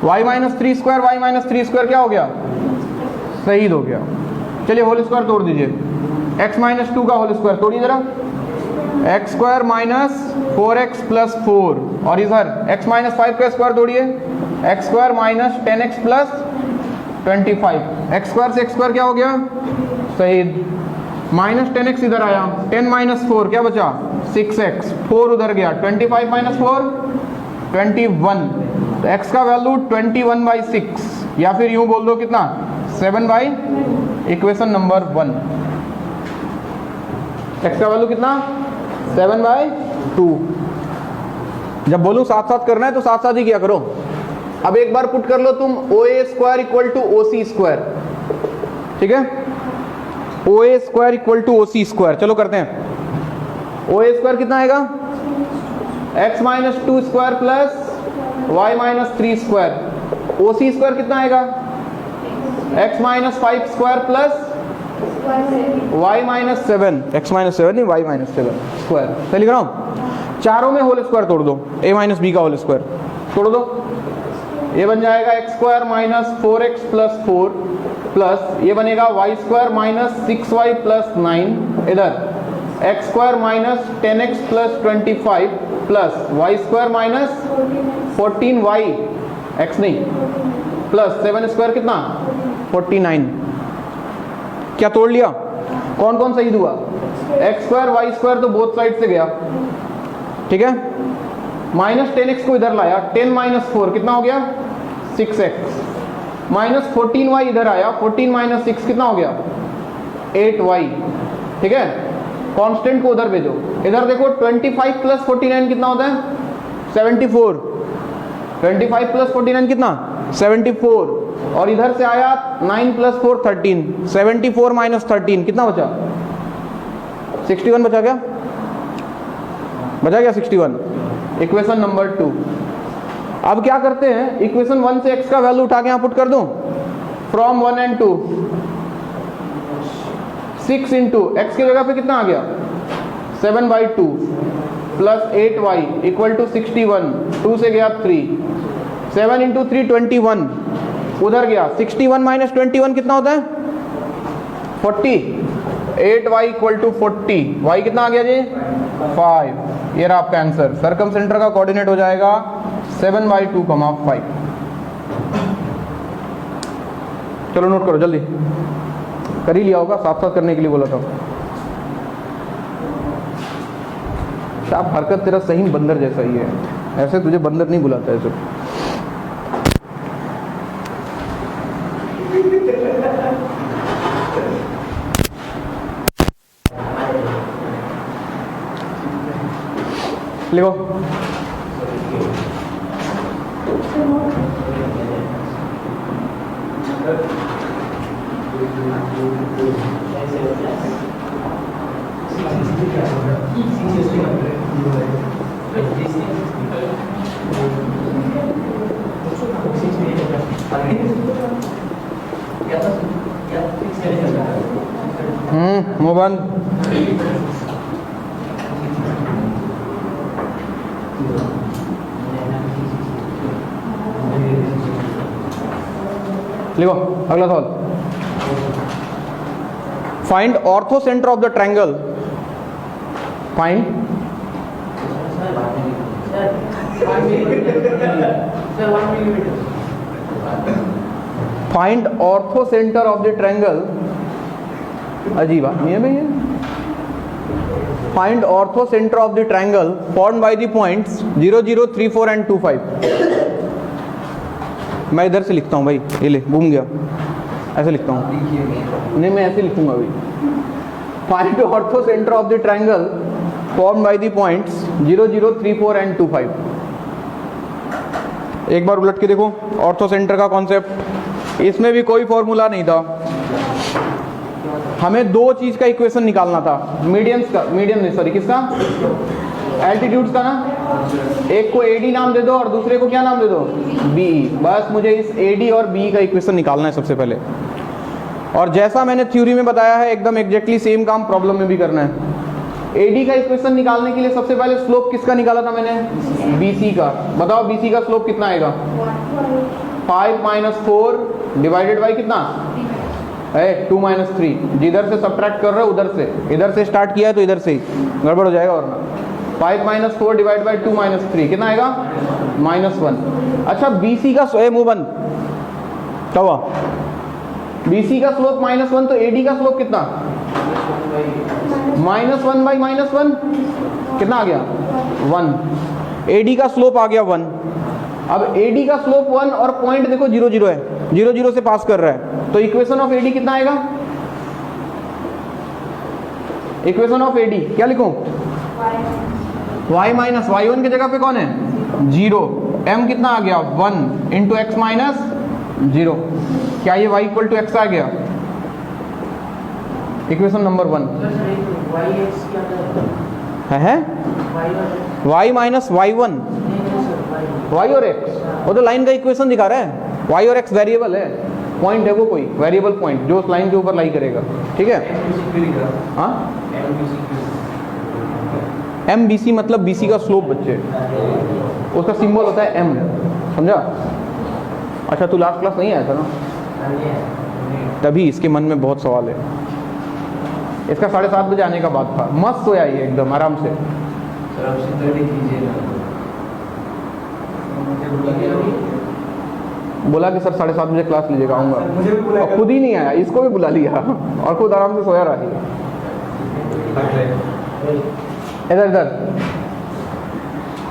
Y minus 3 square, y minus 3 square क्या हो गया? शहीद हो गया। चलिए होल स्क्वायर तोड़ दीजिए, एक्स माइनस 2 का होल स्क्वायर तोड़िए जरा, x square minus 4x plus 4, और इधर x माइनस 5 का स्क्वायर तोड़िए, X square minus 10x plus 25, X square से एक्स स्क्वायर क्या हो गया? शहीद। माइनस 10x इधर आया, 10 माइनस 4 क्या बचा? 6x, 4 उधर गया, 25 माइनस 4 21, तो x का वैल्यू 21/6, या फिर यूं बोल दो कितना? 7 बाई, इक्वेशन नंबर 1। x का वैल्यू कितना? 7/2। जब बोलूं साथ साथ करना है तो साथ साथ ही किया करो। अब एक बार पुट कर लो तुम O A square equal to O C square, ठीक है, O A square equal to O C square. चलो करते हैं। ओ ए स्क्वायर कितना आएगा? X minus 2 square plus y minus 3 square. O C square कितना आएगा? X minus 5 square plus y minus 7, x minus 7 नहीं, y माइनस 7 स्क्वायर। सही लिख रहा हूँ। चारों में होल स्क्वायर तोड़ दो, a माइनस बी का होल स्क्वायर तोड़ दो, ये बन जाएगा x square minus 4x plus 4 plus ये बनेगा y square minus 6y plus 9, इधर x square minus 10x plus 25 plus y square minus 14y, x नहीं, प्लस 7 स्क्वायर कितना? 49। क्या तोड़ लिया? कौन कौन शहीद हुआ? एक्स स्क्वायर वाई स्क्वायर तो बोथ साइड से गया, ठीक है। माइनस 10x को इधर लाया, 10 माइनस 4 कितना हो गया? 6x, माइनस 14y इधर आया, 14 माइनस 6 कितना हो गया? 8y, ठीक है। कांस्टेंट को उधर भेजो, इधर देखो 25 प्लस 49 कितना होता है? 74, 25 प्लस 49 कितना? 74, और इधर से आया 9 प्लस 4 13, 74 माइनस 13 कितना बचा? 61 बचा क्या? बचा क्या 61? Equation number 2। अब क्या करते हैं, इक्वेशन 1 से x का वैल्यू उठा के यहां पुट कर दूं, फ्रॉम 1 and 2, 6 इंटू एक्स की जगह पे कितना आ गया? 7/2 प्लस 8y इक्वल टू 61, 2 से गया 3, 7 इंटू 3 21, उधर गया 61 माइनस 21 कितना होता है? 40, 8y इक्वल टू 40, y कितना आ गया जी? 5। ये रहा आपका आंसर। सर्कम सेंटर का कोऑर्डिनेट हो जाएगा 7/2, 5। चलो नोट करो जल्दी, कर ही लिया होगा, साथ साथ करने के लिए बोला था। आप हरकत तेरा सही बंदर जैसा ही है, ऐसे तुझे बंदर नहीं बुलाता ऐसे। लिखो मोबाइल लिखो अगला सवाल। Find ortho centre of the triangle. Find find ortho centre of the triangle. अजीब बात नहीं है भैया, find ortho centre of the triangle formed by the points 0, 0, 3, 4 and 2, 5। मैं इधर से लिखता हूँ भाई, ये ले घूम गया, ऐसे लिखता हूँ, नहीं मैं ऐसे लिखूंगा अभी। Find ortho centre of the triangle formed by the points 0, 0, 3, 4 and 2, 5। एक बार उलट के देखो ऑर्थो सेंटर का कॉन्सेप्ट। इसमें भी कोई फॉर्मूला नहीं था, हमें दो चीज का इक्वेशन निकालना था, मीडियंस का, मीडियम नहीं सॉरी किसका, एल्टीट्यूड्स का ना। एक को एडी नाम दे दो और दूसरे को क्या नाम दे दो, बीई। बस मुझे इस एडी और बीई का इक्वेशन निकालना है सबसे पहले, और जैसा मैंने थ्योरी में बताया है एकदम एग्जैक्टली सेम काम प्रॉब्लम में भी करना है। एडी का इक्वेशन निकालने के लिए सबसे पहले स्लोप किसका निकाला था मैंने, बीसी का। बताओ बीसी का स्लोप कितना आएगा, 5 - 4 डिवाइडेड बाई कितना है, 2 - 3। जिधर से सब्ट्रैक्ट कर रहे हो उधर से, इधर से स्टार्ट किया है तो इधर से ही गड़बड़ हो जाएगा, और ना 5 - 4 डिवाइड बाई 2 - 3 कितना आएगा, -1। अच्छा बीसी का मुंह बंद क्या हुआ, बीसी का स्लोप -1, तो एडी का स्लोप कितना, -1 बाई -1 कितना आ गया, 1। एडी का स्लोप आ गया 1। अब एडी का स्लोप 1 और पॉइंट देखो 0, 0 है, 0, 0 से पास कर रहा है, तो इक्वेशन ऑफ एडी कितना आएगा, इक्वेशन ऑफ एडी क्या लिखूं, y माइनस y1 की जगह पे कौन है 0, m कितना आ गया 1 इंटू एक्स माइनस 0। क्या ये y इक्वल टू एक्स आ गया, इक्वेशन नंबर 1 है y माइनस y1, y और x, वो तो लाइन का इक्वेशन दिखा रहा है, y और x वेरिएबल है, पॉइंट है वो कोई वेरिएबल पॉइंट जो उस लाइन के ऊपर लाई करेगा, ठीक है। हाँ एम बी सी मतलब बीसी का स्लोप बच्चे, उसका सिंबल होता है एम, समझा। अच्छा तू लास्ट क्लास नहीं आया था ना, तभी इसके मन में बहुत सवाल है। इसका 7:30 बजे आने का बात था, मस्त सोया ये एकदम आराम से। बोला कि सर 7:30 बजे क्लास लीजिएगा, आऊँगा, और खुद ही नहीं आया, इसको भी बुला लिया और खुद आराम से सोया रहा है। इधर इधर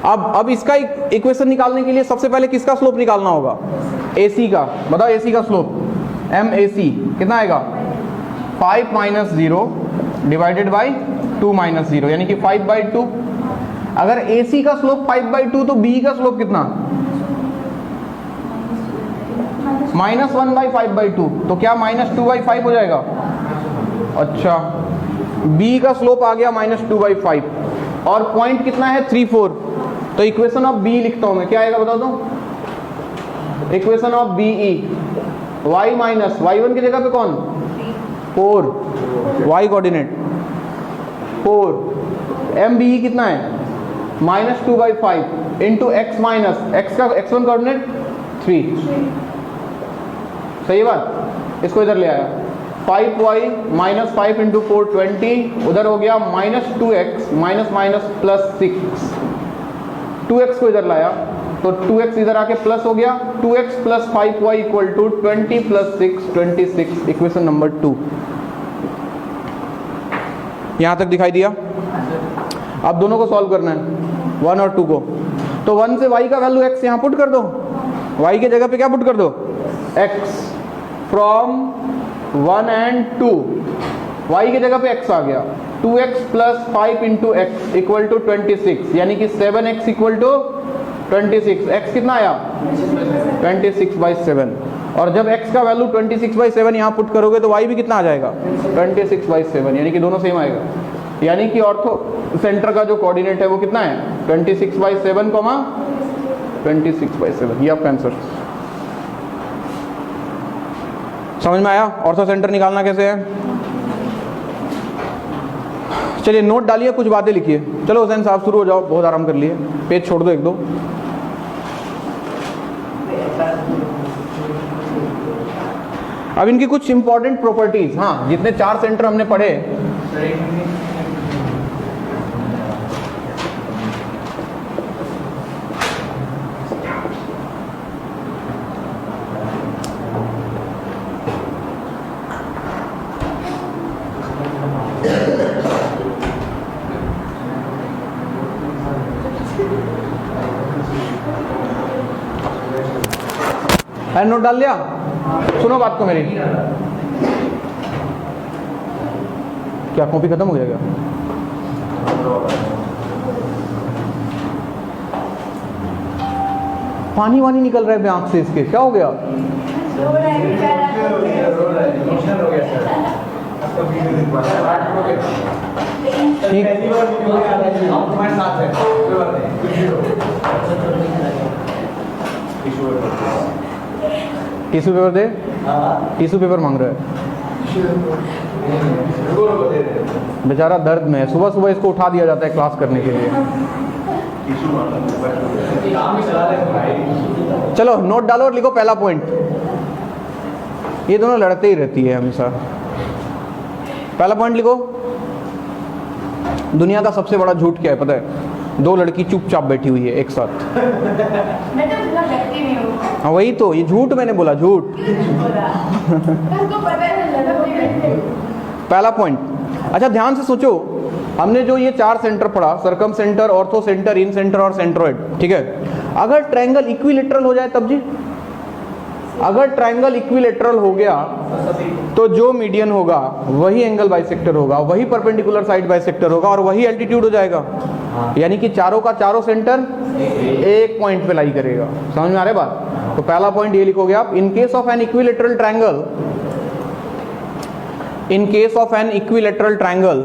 अब इसका इक्वेशन निकालने के लिए सबसे पहले किसका स्लोप निकालना होगा, AC का। बताओ AC का स्लोप, MAC कितना आएगा, 5 - 0 डिवाइडेड बाई 2 - 0 यानी कि 5/2। अगर AC का स्लोप 5/2 तो BE का स्लोप कितना, -1/5/2, तो क्या -2/5 हो जाएगा। अच्छा B का स्लोप आ गया -2/5 और पॉइंट कितना है 3, 4, तो इक्वेशन ऑफ B लिखता हूं मैं, क्या आएगा बता दो, equation of BE y minus y1 की जगह पे कौन 4, y कोऑर्डिनेट 4, MBE कितना है -2/5 इंटू x माइनस x का x1 कोऑर्डिनेट 3। सही बात, इसको इधर ले आया, 5y - 5 इंटू 4 20, उधर हो गया -2x माइनस +6, 2x को इधर लाया तो 2x इधर आके प्लस हो गया, 2x + 5y equal to 20 + 6 26, equation number 2। यहां तक दिखाई दिया। अब दोनों को सॉल्व करना है 1 और 2 को, तो 1 से y का वैल्यू x यहां पुट कर दो, y की जगह पे क्या पुट कर दो x, फ्रॉम 1 and 2, y की जगह पे x आ गया, 2x + 5 into x equal to 26 यानी कि 7x इक्वल टू 26, x कितना आया 26/7, और जब x का वैल्यू 26/7 यहाँ पुट करोगे तो y भी कितना आ जाएगा 26/7, यानी कि दोनों सेम आएगा। यानी कि ऑर्थो सेंटर का जो कोऑर्डिनेट है वो कितना है 26/7, 26/7, ये आपका आंसर। समझ में आया ऑर्थो सेंटर निकालना कैसे है। चलिए नोट डालिए, कुछ बातें लिखिए। चलो हुसैन साहब शुरू हो जाओ, बहुत आराम कर लिए, पेज छोड़ दो 1-2। अब इनकी कुछ इंपॉर्टेंट प्रॉपर्टीज, हाँ जितने 4 सेंटर हमने पढ़े, अरे नोट डाल लिया? सुनो बात को मेरी, क्या कॉपी खत्म हो गया क्या? पानी वानी निकल रहा है आंख से इसके, क्या हो गया? टिश्यू पेपर दे, टिश्यू पेपर मांग रहा है बेचारा, दर्द में है। सुबह सुबह इसको उठा दिया जाता है क्लास करने के लिए। चलो नोट डालो और लिखो पहला पॉइंट। ये दोनों लड़ते ही रहती है हमेशा। पहला पॉइंट लिखो, दुनिया का सबसे बड़ा झूठ क्या है पता है? दो लड़की चुपचाप बैठी हुई है एक साथ। मैं तो लगती नहीं हूँ। हाँ वही तो, ये झूठ मैंने बोला, झूठ। पहला पॉइंट। अच्छा ध्यान से सोचो, हमने जो ये 4 सेंटर पढ़ा, सरकम सेंटर, ऑर्थो सेंटर, इन सेंटर और सेंट्रोइड, ठीक है? अगर ट्रायंगल इक्विलेटरल हो जाए तब जी, अगर ट्रायंगल इक्विलेटरल हो गया तो जो मीडियन होगा वही एंगल बाइसेक्टर होगा, वही परपेंडिकुलर साइड बाइसेक्टर होगा और वही एल्टीट्यूड हो जाएगा। यानी कि चारों का चारों सेंटर एक पॉइंट पे लाई करेगा। समझ में आ रहा है बात? तो पहला पॉइंट ये लिखोगे आप, in case of an equilateral triangle, in case of an equilateral triangle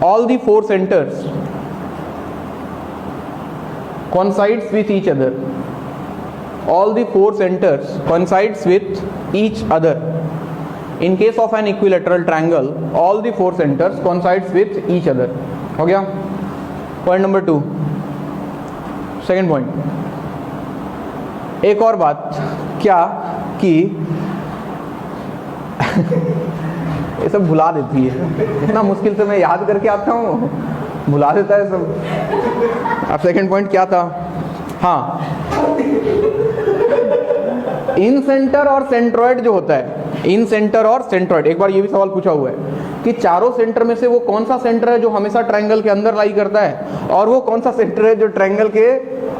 all the 4 centers coincides with each other, all the 4 centers coincides with each other. In case of an equilateral triangle, all the 4 centers coincides with each other. हो गया point number 2। Second point, एक और बात क्या कि ये सब भुला देती है, इतना मुश्किल से मैं याद करके आता हूँ, भुला देता है सब। अब सेकंड पॉइंट क्या था? हाँ, इन सेंटर और सेंट्रोइड जो होता है, इन सेंटर और सेंट्रोइड, एक बार ये भी सवाल पूछा हुआ है कि चारों सेंटर में से वो कौन सा सेंटर है जो हमेशा ट्रायंगल के अंदर लाई करता है, और वो कौन सा सेंटर है जो ट्रायंगल के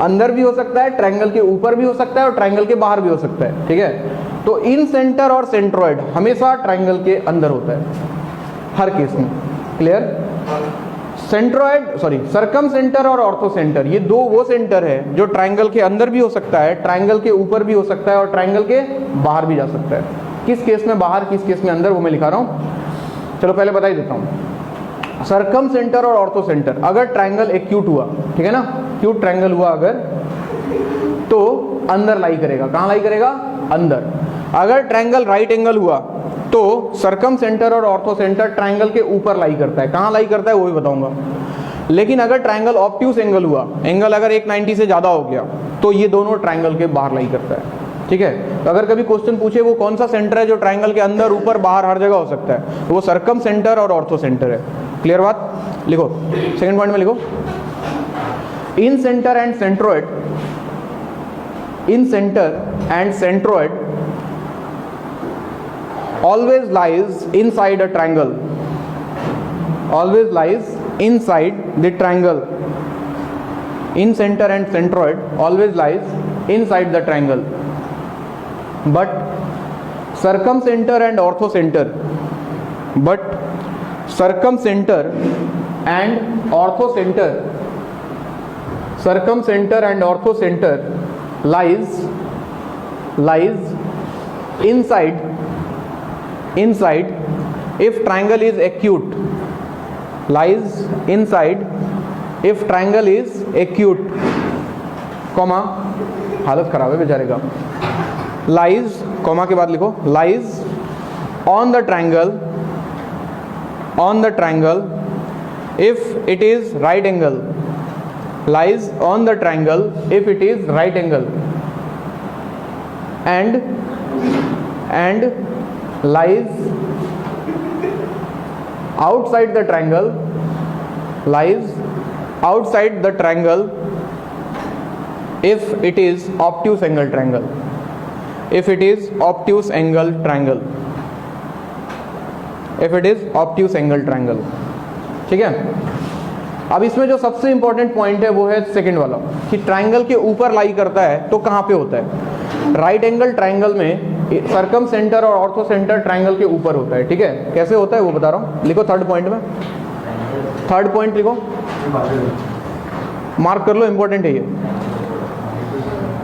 अंदर भी हो सकता है, ट्रायंगल के ऊपर भी हो सकता है और ट्रायंगल के बाहर भी हो सकता है, ठीक है? तो इन सेंटर और सेंट्रोइड हमेशा ट्रायंगल के अंदर होता है हर केस में। क्लियर? सेंट्रोइड, सॉरी, सरकम सेंटर और ऑर्थो सेंटर, ये दो वो सेंटर है जो ट्रायंगल के अंदर भी हो सकता है, ट्रायंगल के ऊपर भी हो सकता है और ट्रायंगल के बाहर भी जा सकता है। किस केस में बाहर, किस केस में अंदर, वो मैं लिखा रहा हूँ। चलो पहले बता ही देता हूँ। सरकम सेंटर और ऑर्थो सेंटर, अगर ट्रायंगल एक्यूट हुआ, ठीक है ना, एक्यूट ट्रायंगल हुआ अगर, तो अंदर लाई करेगा। कहाँ लाई करेगा? अंदर। अगर ट्रायंगल राइट एंगल हुआ तो सरकम सेंटर और ऑर्थो सेंटर ट्रायंगल के ऊपर लाई करता है। कहाँ लाई करता है वो भी बताऊंगा। लेकिन अगर ट्रायंगल ऑब्ट्यूस एंगल हुआ, एंगल अगर 190 से ज्यादा हो गया, तो ये दोनों ट्रायंगल के बाहर लाई करता है, ठीक है? तो अगर कभी क्वेश्चन पूछे वो कौन सा सेंटर है जो ट्रायंगल के अंदर, ऊपर, बाहर हर जगह हो सकता है, तो वो सरकम सेंटर और ऑर्थो सेंटर है। क्लियर बात? लिखो सेकंड पॉइंट में, लिखो incentre and centroid, incentre and centroid always lies inside a triangle, always lies inside the triangle. In center and centroid always lies inside the triangle, but circumcenter and orthocenter, but circumcenter and orthocenter, circumcenter and orthocenter lies inside if triangle is acute, lies inside if triangle is acute, comma, हालत खराब है बेचारे का, lies, comma के बाद लिखो lies on the triangle if it is right angle, lies on the triangle if it is right angle, and lies outside the triangle, lies outside the triangle if it is obtuse angle triangle, if it is obtuse angle triangle, if it is obtuse angle triangle, ठीक है? अब इसमें जो सबसे important point है वो है second वाला, कि ट्राइंगल के ऊपर लाई करता है तो कहाँ पे होता है। राइट एंगल ट्राइंगल में सरकम सेंटर और ऑर्थो सेंटर ट्राइंगल के ऊपर होता है, ठीक है। कैसे होता है वो बता रहा हूँ, लिखो थर्ड पॉइंट में, थर्ड पॉइंट लिखो, मार्क कर लो, इंपॉर्टेंट है ये।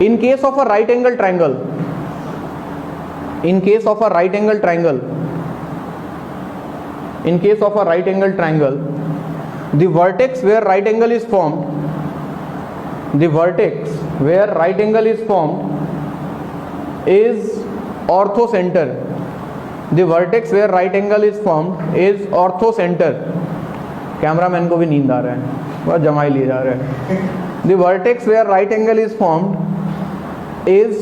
In case of a right angle triangle, in case of a right angle triangle, in case of a right angle triangle, the vertex where right angle is formed, the vertex where right angle is formed is orthocenter, the vertex where right angle is formed is orthocenter। Cameraman को भी नींद आ रहा है, बहुत जमाई लिए जा रहा है। the vertex where right angle is formed is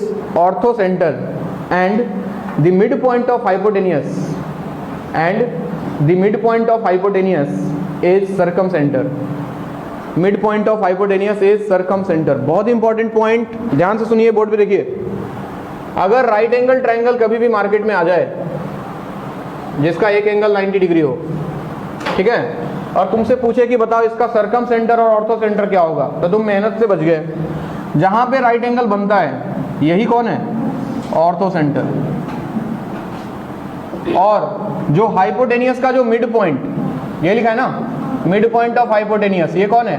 orthocenter and the midpoint of hypotenuse, and the midpoint of hypotenuse is circumcenter, midpoint of hypotenuse is circumcenter। बहुत इंपॉर्टेंट पॉइंट, ध्यान से सुनिए, बोर्ड पे देखिए। अगर राइट एंगल ट्राइंगल कभी भी market में आ जाए जिसका एक एंगल 90 डिग्री हो, ठीक है, और तुमसे पूछे कि बताओ इसका सरकम सेंटर और ऑर्थो सेंटर क्या होगा, तो तुम मेहनत से बच गए। जहां पे राइट एंगल बनता है यही कौन है, ऑर्थो सेंटर। और जो हाइपोटेनियस का जो मिड पॉइंट, ये लिखा है ना, मिड पॉइंट ऑफ हाइपोटेनियस, ये कौन है,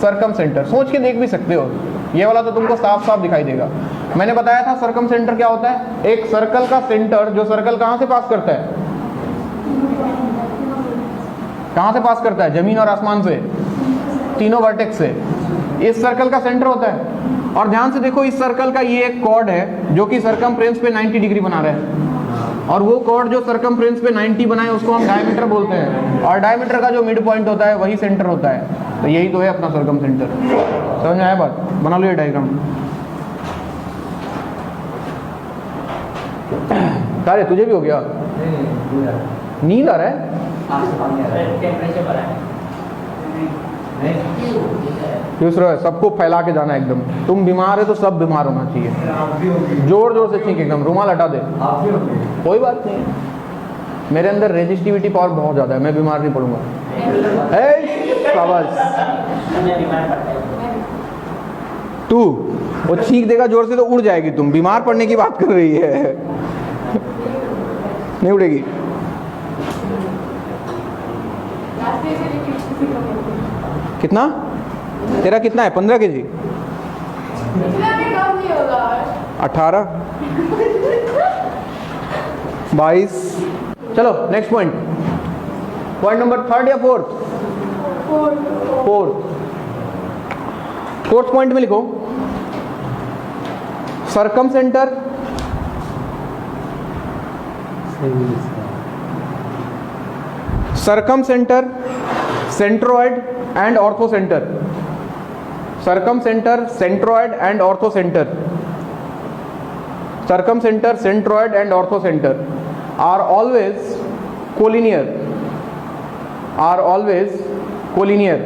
सरकम सेंटर। सोच के देख भी सकते हो, ये वाला तो तुमको साफ साफ दिखाई देगा। मैंने बताया था सरकम सेंटर क्या होता है, एक सर्कल का सेंटर जो सर्कल कहां से पास करता है, कहां से पास करता है, जमीन और आसमान से, तीनों वर्टेक्स से, इस सर्कल का सेंटर होता है। और ध्यान से देखो, इस सर्कल का ये एक कॉर्ड है जो कि सरकमफ्रेंस पे 90 डिग्री बना रहा है, और वो कॉर्ड जो सरकमफ्रेंस पे 90 बनाए उसको हम डायमीटर बोलते हैं, और डायमीटर का जो मिड पॉइंट होता है वही सेंटर होता है। तो यही तो है अपना सरकम सेंटर। समझ में आया बात, बना लो ये डायग्राम। सारे तुझे भी हो गया, नींद आ रहा है, दूसरा सबको फैला के जाना एकदम। तुम बीमार है तो सब बीमार होना चाहिए, जोर जोर से छींक एकदम, रुमाल हटा दे, कोई बात नहीं, मेरे अंदर रेजिस्टिविटी पावर बहुत ज्यादा है, मैं बीमार नहीं पड़ूंगा। तू वो छींक देगा जोर से तो उड़ जाएगी, तुम बीमार पड़ने की बात कर रही है, नहीं उड़ेगी। कितना तेरा कितना है, 15 kg, 18, 22। चलो next point, point number third या फोर्थ, फोर्थ पॉइंट में लिखो, circumcentre, circumcentre, centroid and orthocentre, circumcentre, centroid and orthocentre, circumcentre, centroid and orthocentre are always collinear, are always collinear.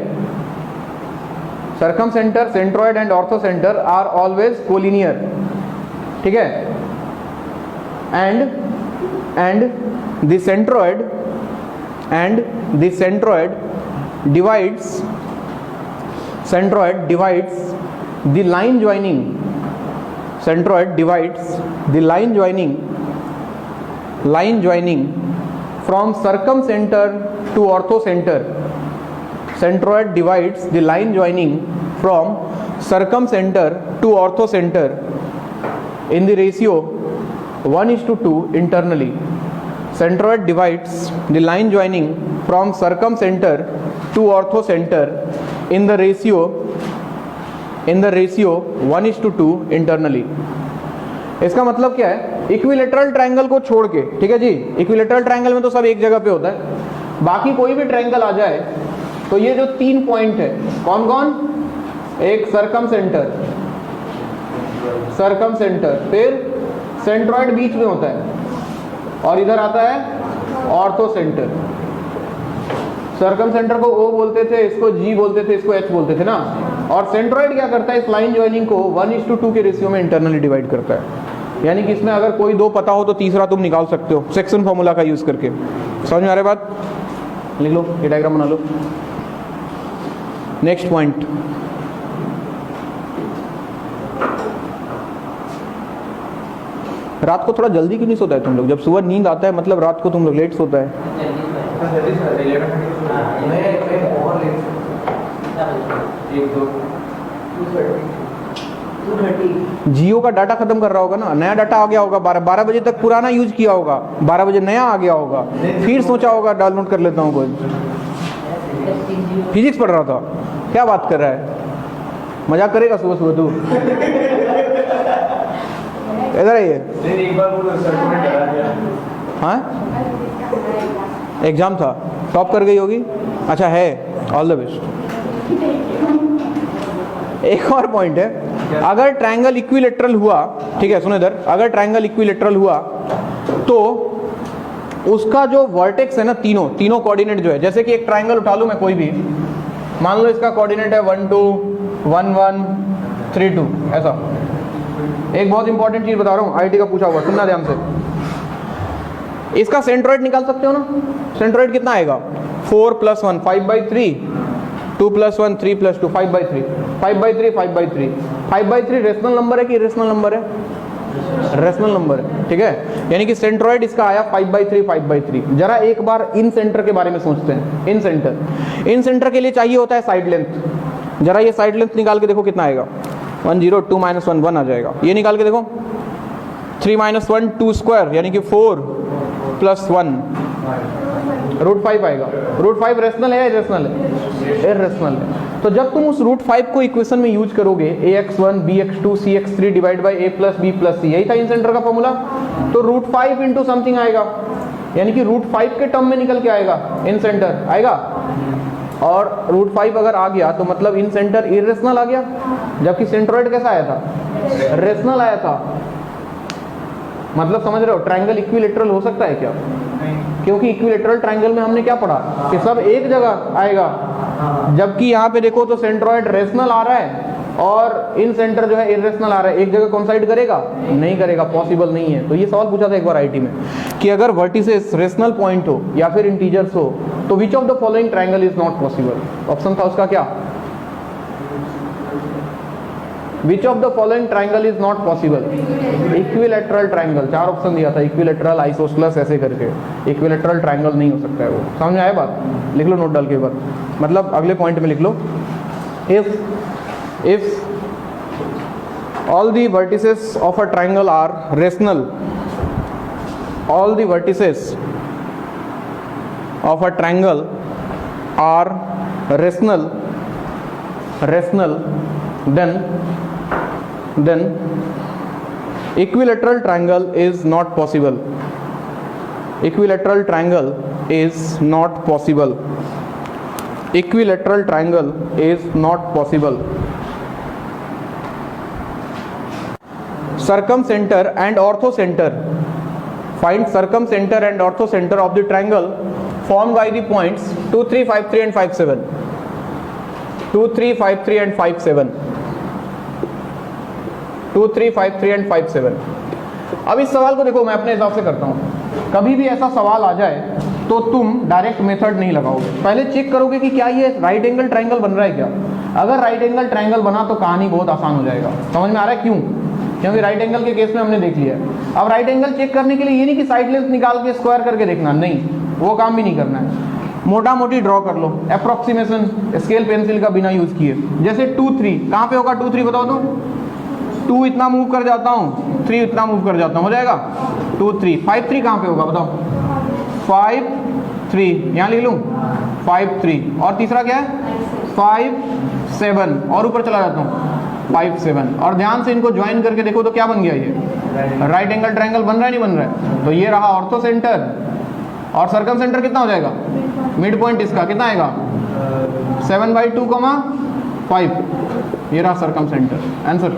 Circumcentre, centroid and orthocentre are always collinear, ठीक है। And the centroid divides the line joining, centroid divides the line joining from circumcenter to orthocenter, centroid divides the line joining from circumcenter to orthocenter in the ratio 1:2 internally. Centroid divides the line joining from circumcenter to orthocenter in the ratio 1:2 internally। इसका मतलब क्या है, equilateral triangle को छोड़ के, ठीक है जी, equilateral triangle में तो सब एक जगह पे होता है, बाकी कोई भी ट्रायंगल आ जाए तो ये जो 3 पॉइंट है, कौन कौन, एक सरकम सेंटर, फिर सेंट्रॉइड बीच में होता है, और इधर आता है ऑर्थो सेंटर। सरकम सेंटर को O बोलते थे, इसको G बोलते थे, इसको H बोलते थे ना। और सेंट्रॉइड क्या करता है, इस लाइन ज्वाइनिंग को 1:2 के रेशियो में इंटरनली डिवाइड करता है। यानी कि इसमें अगर कोई 2 पता हो तो तीसरा तुम निकाल सकते हो सेक्शन फॉर्मूला का यूज करके। समझ में आ रहा है बात, लिख लो, ये डायग्राम बना लो। नेक्स्ट पॉइंट, रात को थोड़ा जल्दी क्यों नहीं सोता है तुम लोग? जब सुबह नींद आता है मतलब रात को तुम लोग लेट सोता है। जियो का डाटा खत्म कर रहा होगा ना, नया डाटा आ गया होगा, 12 बजे तक पुराना यूज किया होगा, 12 बजे नया आ गया होगा, फिर सोचा होगा डाउनलोड कर लेता हूँ कोई। फिजिक्स पढ़ रहा था, क्या बात कर रहा है, मजाक करेगा सुबह सुबह तू? इधर आइए। हाँ, एग्जाम था, टॉप कर गई होगी। अच्छा है, ऑल द बेस्ट। एक और पॉइंट है, अगर ट्रायंगल इक्विलेटरल हुआ, ठीक है सुनो इधर, अगर ट्रायंगल इक्विलेटरल हुआ तो उसका जो वर्टेक्स है ना, तीनों कोऑर्डिनेट जो है, जैसे कि एक ट्रायंगल उठा लूं मैं कोई भी, मान लो इसका कोऑर्डिनेट है 1 2 1 1 3 2, ऐसा। एक बहुत इंपॉर्टेंट चीज बता रहा हूँ, आईटी का पूछा हुआ, सुनना ध्यान से। इसका सेंट्रोइड निकाल सकते हो ना? सेंट्रोइड कितना आएगा? 4 + 1 5/3, 2 + 1 3 + 2 5/3, 5/3 5/3। 5/3 रेशनल नंबर है कि इरेशनल नंबर है? रेशनल नंबर है, ठीक है। यानी कि सेंट्रोइड इसका आया 5/3 5/3। जरा एक बार इन सेंटर के बारे में सोचते हैं। इन सेंटर के लिए चाहिए होता है साइड लेंथ। जरा ये साइड लेंथ निकाल के देखो कितना आएगा। 1 0 2 - 1 1 आ जाएगा। ये निकाल के देखो, 3 - 1 2 स्क्वायर, यानी कि 4 + 1 √5 आएगा। √5 रेशनल है या इरेशनल है? इरेशनल है। तो जब तुम उस √5 को इक्वेशन में यूज करोगे, ax1 bx2 cx3 / a + b + c, यही था इन सेंटर का फॉर्मूला। तो √5 × समथिंग आएगा, यानी कि √5 के टर्म में निकल के आएगा इन सेंटर आएगा। और √5 अगर आ गया तो मतलब इन सेंटर इरेशनल आ गया, जबकि सेंट्रोइड कैसा आया था? रेशनल आया था। मतलब समझ रहे हो, ट्रायंगल इक्विलेटरल हो सकता है क्या? क्योंकि इक्विलेटरल ट्रायंगल में हमने क्या पढ़ा कि सब एक जगह आएगा, जबकि यहाँ पे देखो तो सेंट्रोइड रेशनल आ रहा है और इन सेंटर जो है इरेशनल आ रहा है। एक जगह कॉन्साइड करेगा? नहीं करेगा, पॉसिबल नहीं है। तो ये सवाल पूछा था एक बार आईटी में कि अगर वर्टिसेस रेशनल पॉइंट हो या फिर इंटीजर्स हो तो which of the following triangle is not possible? Option था उसका क्या? Which of the following triangle is not possible? Equilateral triangle. 4 option दिया था, इक्विलेटरल, आइसोसेलेस, ऐसे करके। इक्विलेटरल ट्रायंगल नहीं हो सकता है वो। समझ में आया बात? लिख लो नोट डाल के, बार मतलब अगले पॉइंट में लिख लो। if all the vertices of a triangle are rational, all the vertices of a triangle are rational, then equilateral triangle is not possible. Equilateral triangle is not possible. Equilateral triangle is not possible. Circumcenter and orthocenter. Find circumcenter and orthocenter of the triangle formed by the points 2 3 5 3 and 5 7. 2 3 5 3 and 5 7. 2 3 5 3 and 5 7. अब इस सवाल को देखो, मैं अपने हिसाब से करता हूँ। कभी भी ऐसा सवाल आ जाए तो तुम डायरेक्ट मेथड नहीं लगाओगे, पहले चेक करोगे कि क्या ये राइट एंगल ट्रायंगल बन रहा है क्या। अगर राइट एंगल ट्रायंगल बना तो कहानी बहुत आसान हो जाएगा। समझ में आ रहा है क्यों? क्योंकि राइट एंगल के केस में हमने देख लिया है। अब राइट एंगल चेक करने के लिए ये नहीं कि साइड लेंथ निकाल के स्क्वायर करके देखना, नहीं, वो काम भी नहीं करना है। मोटा मोटी ड्रॉ कर लो, अप्रोक्सीमेशन स्केल पेंसिल का बिना यूज किए। जैसे 2 3 कहाँ पे होगा? 2 3 बताओ तो। 2 इतना मूव कर जाता हूँ, 3 इतना मूव कर जाता हूँ, हो जाएगा 2 3। 5 3 कहाँ पे होगा बताओ? 5 3 यहाँ लिख लूँ, 5 3। और तीसरा क्या है? 5 7। और ऊपर चला जाता हूँ, 5 7। और ध्यान से इनको ज्वाइन करके देखो तो क्या बन गया? ये राइट एंगल ट्रायंगल बन रहा है नहीं बन रहा है? तो ये रहा ऑर्थो सेंटर। और सर्कम सेंटर कितना हो जाएगा? मिड पॉइंट इसका कितना आएगा? 7/2, 5। ये रहा सर्कम सेंटर। आंसर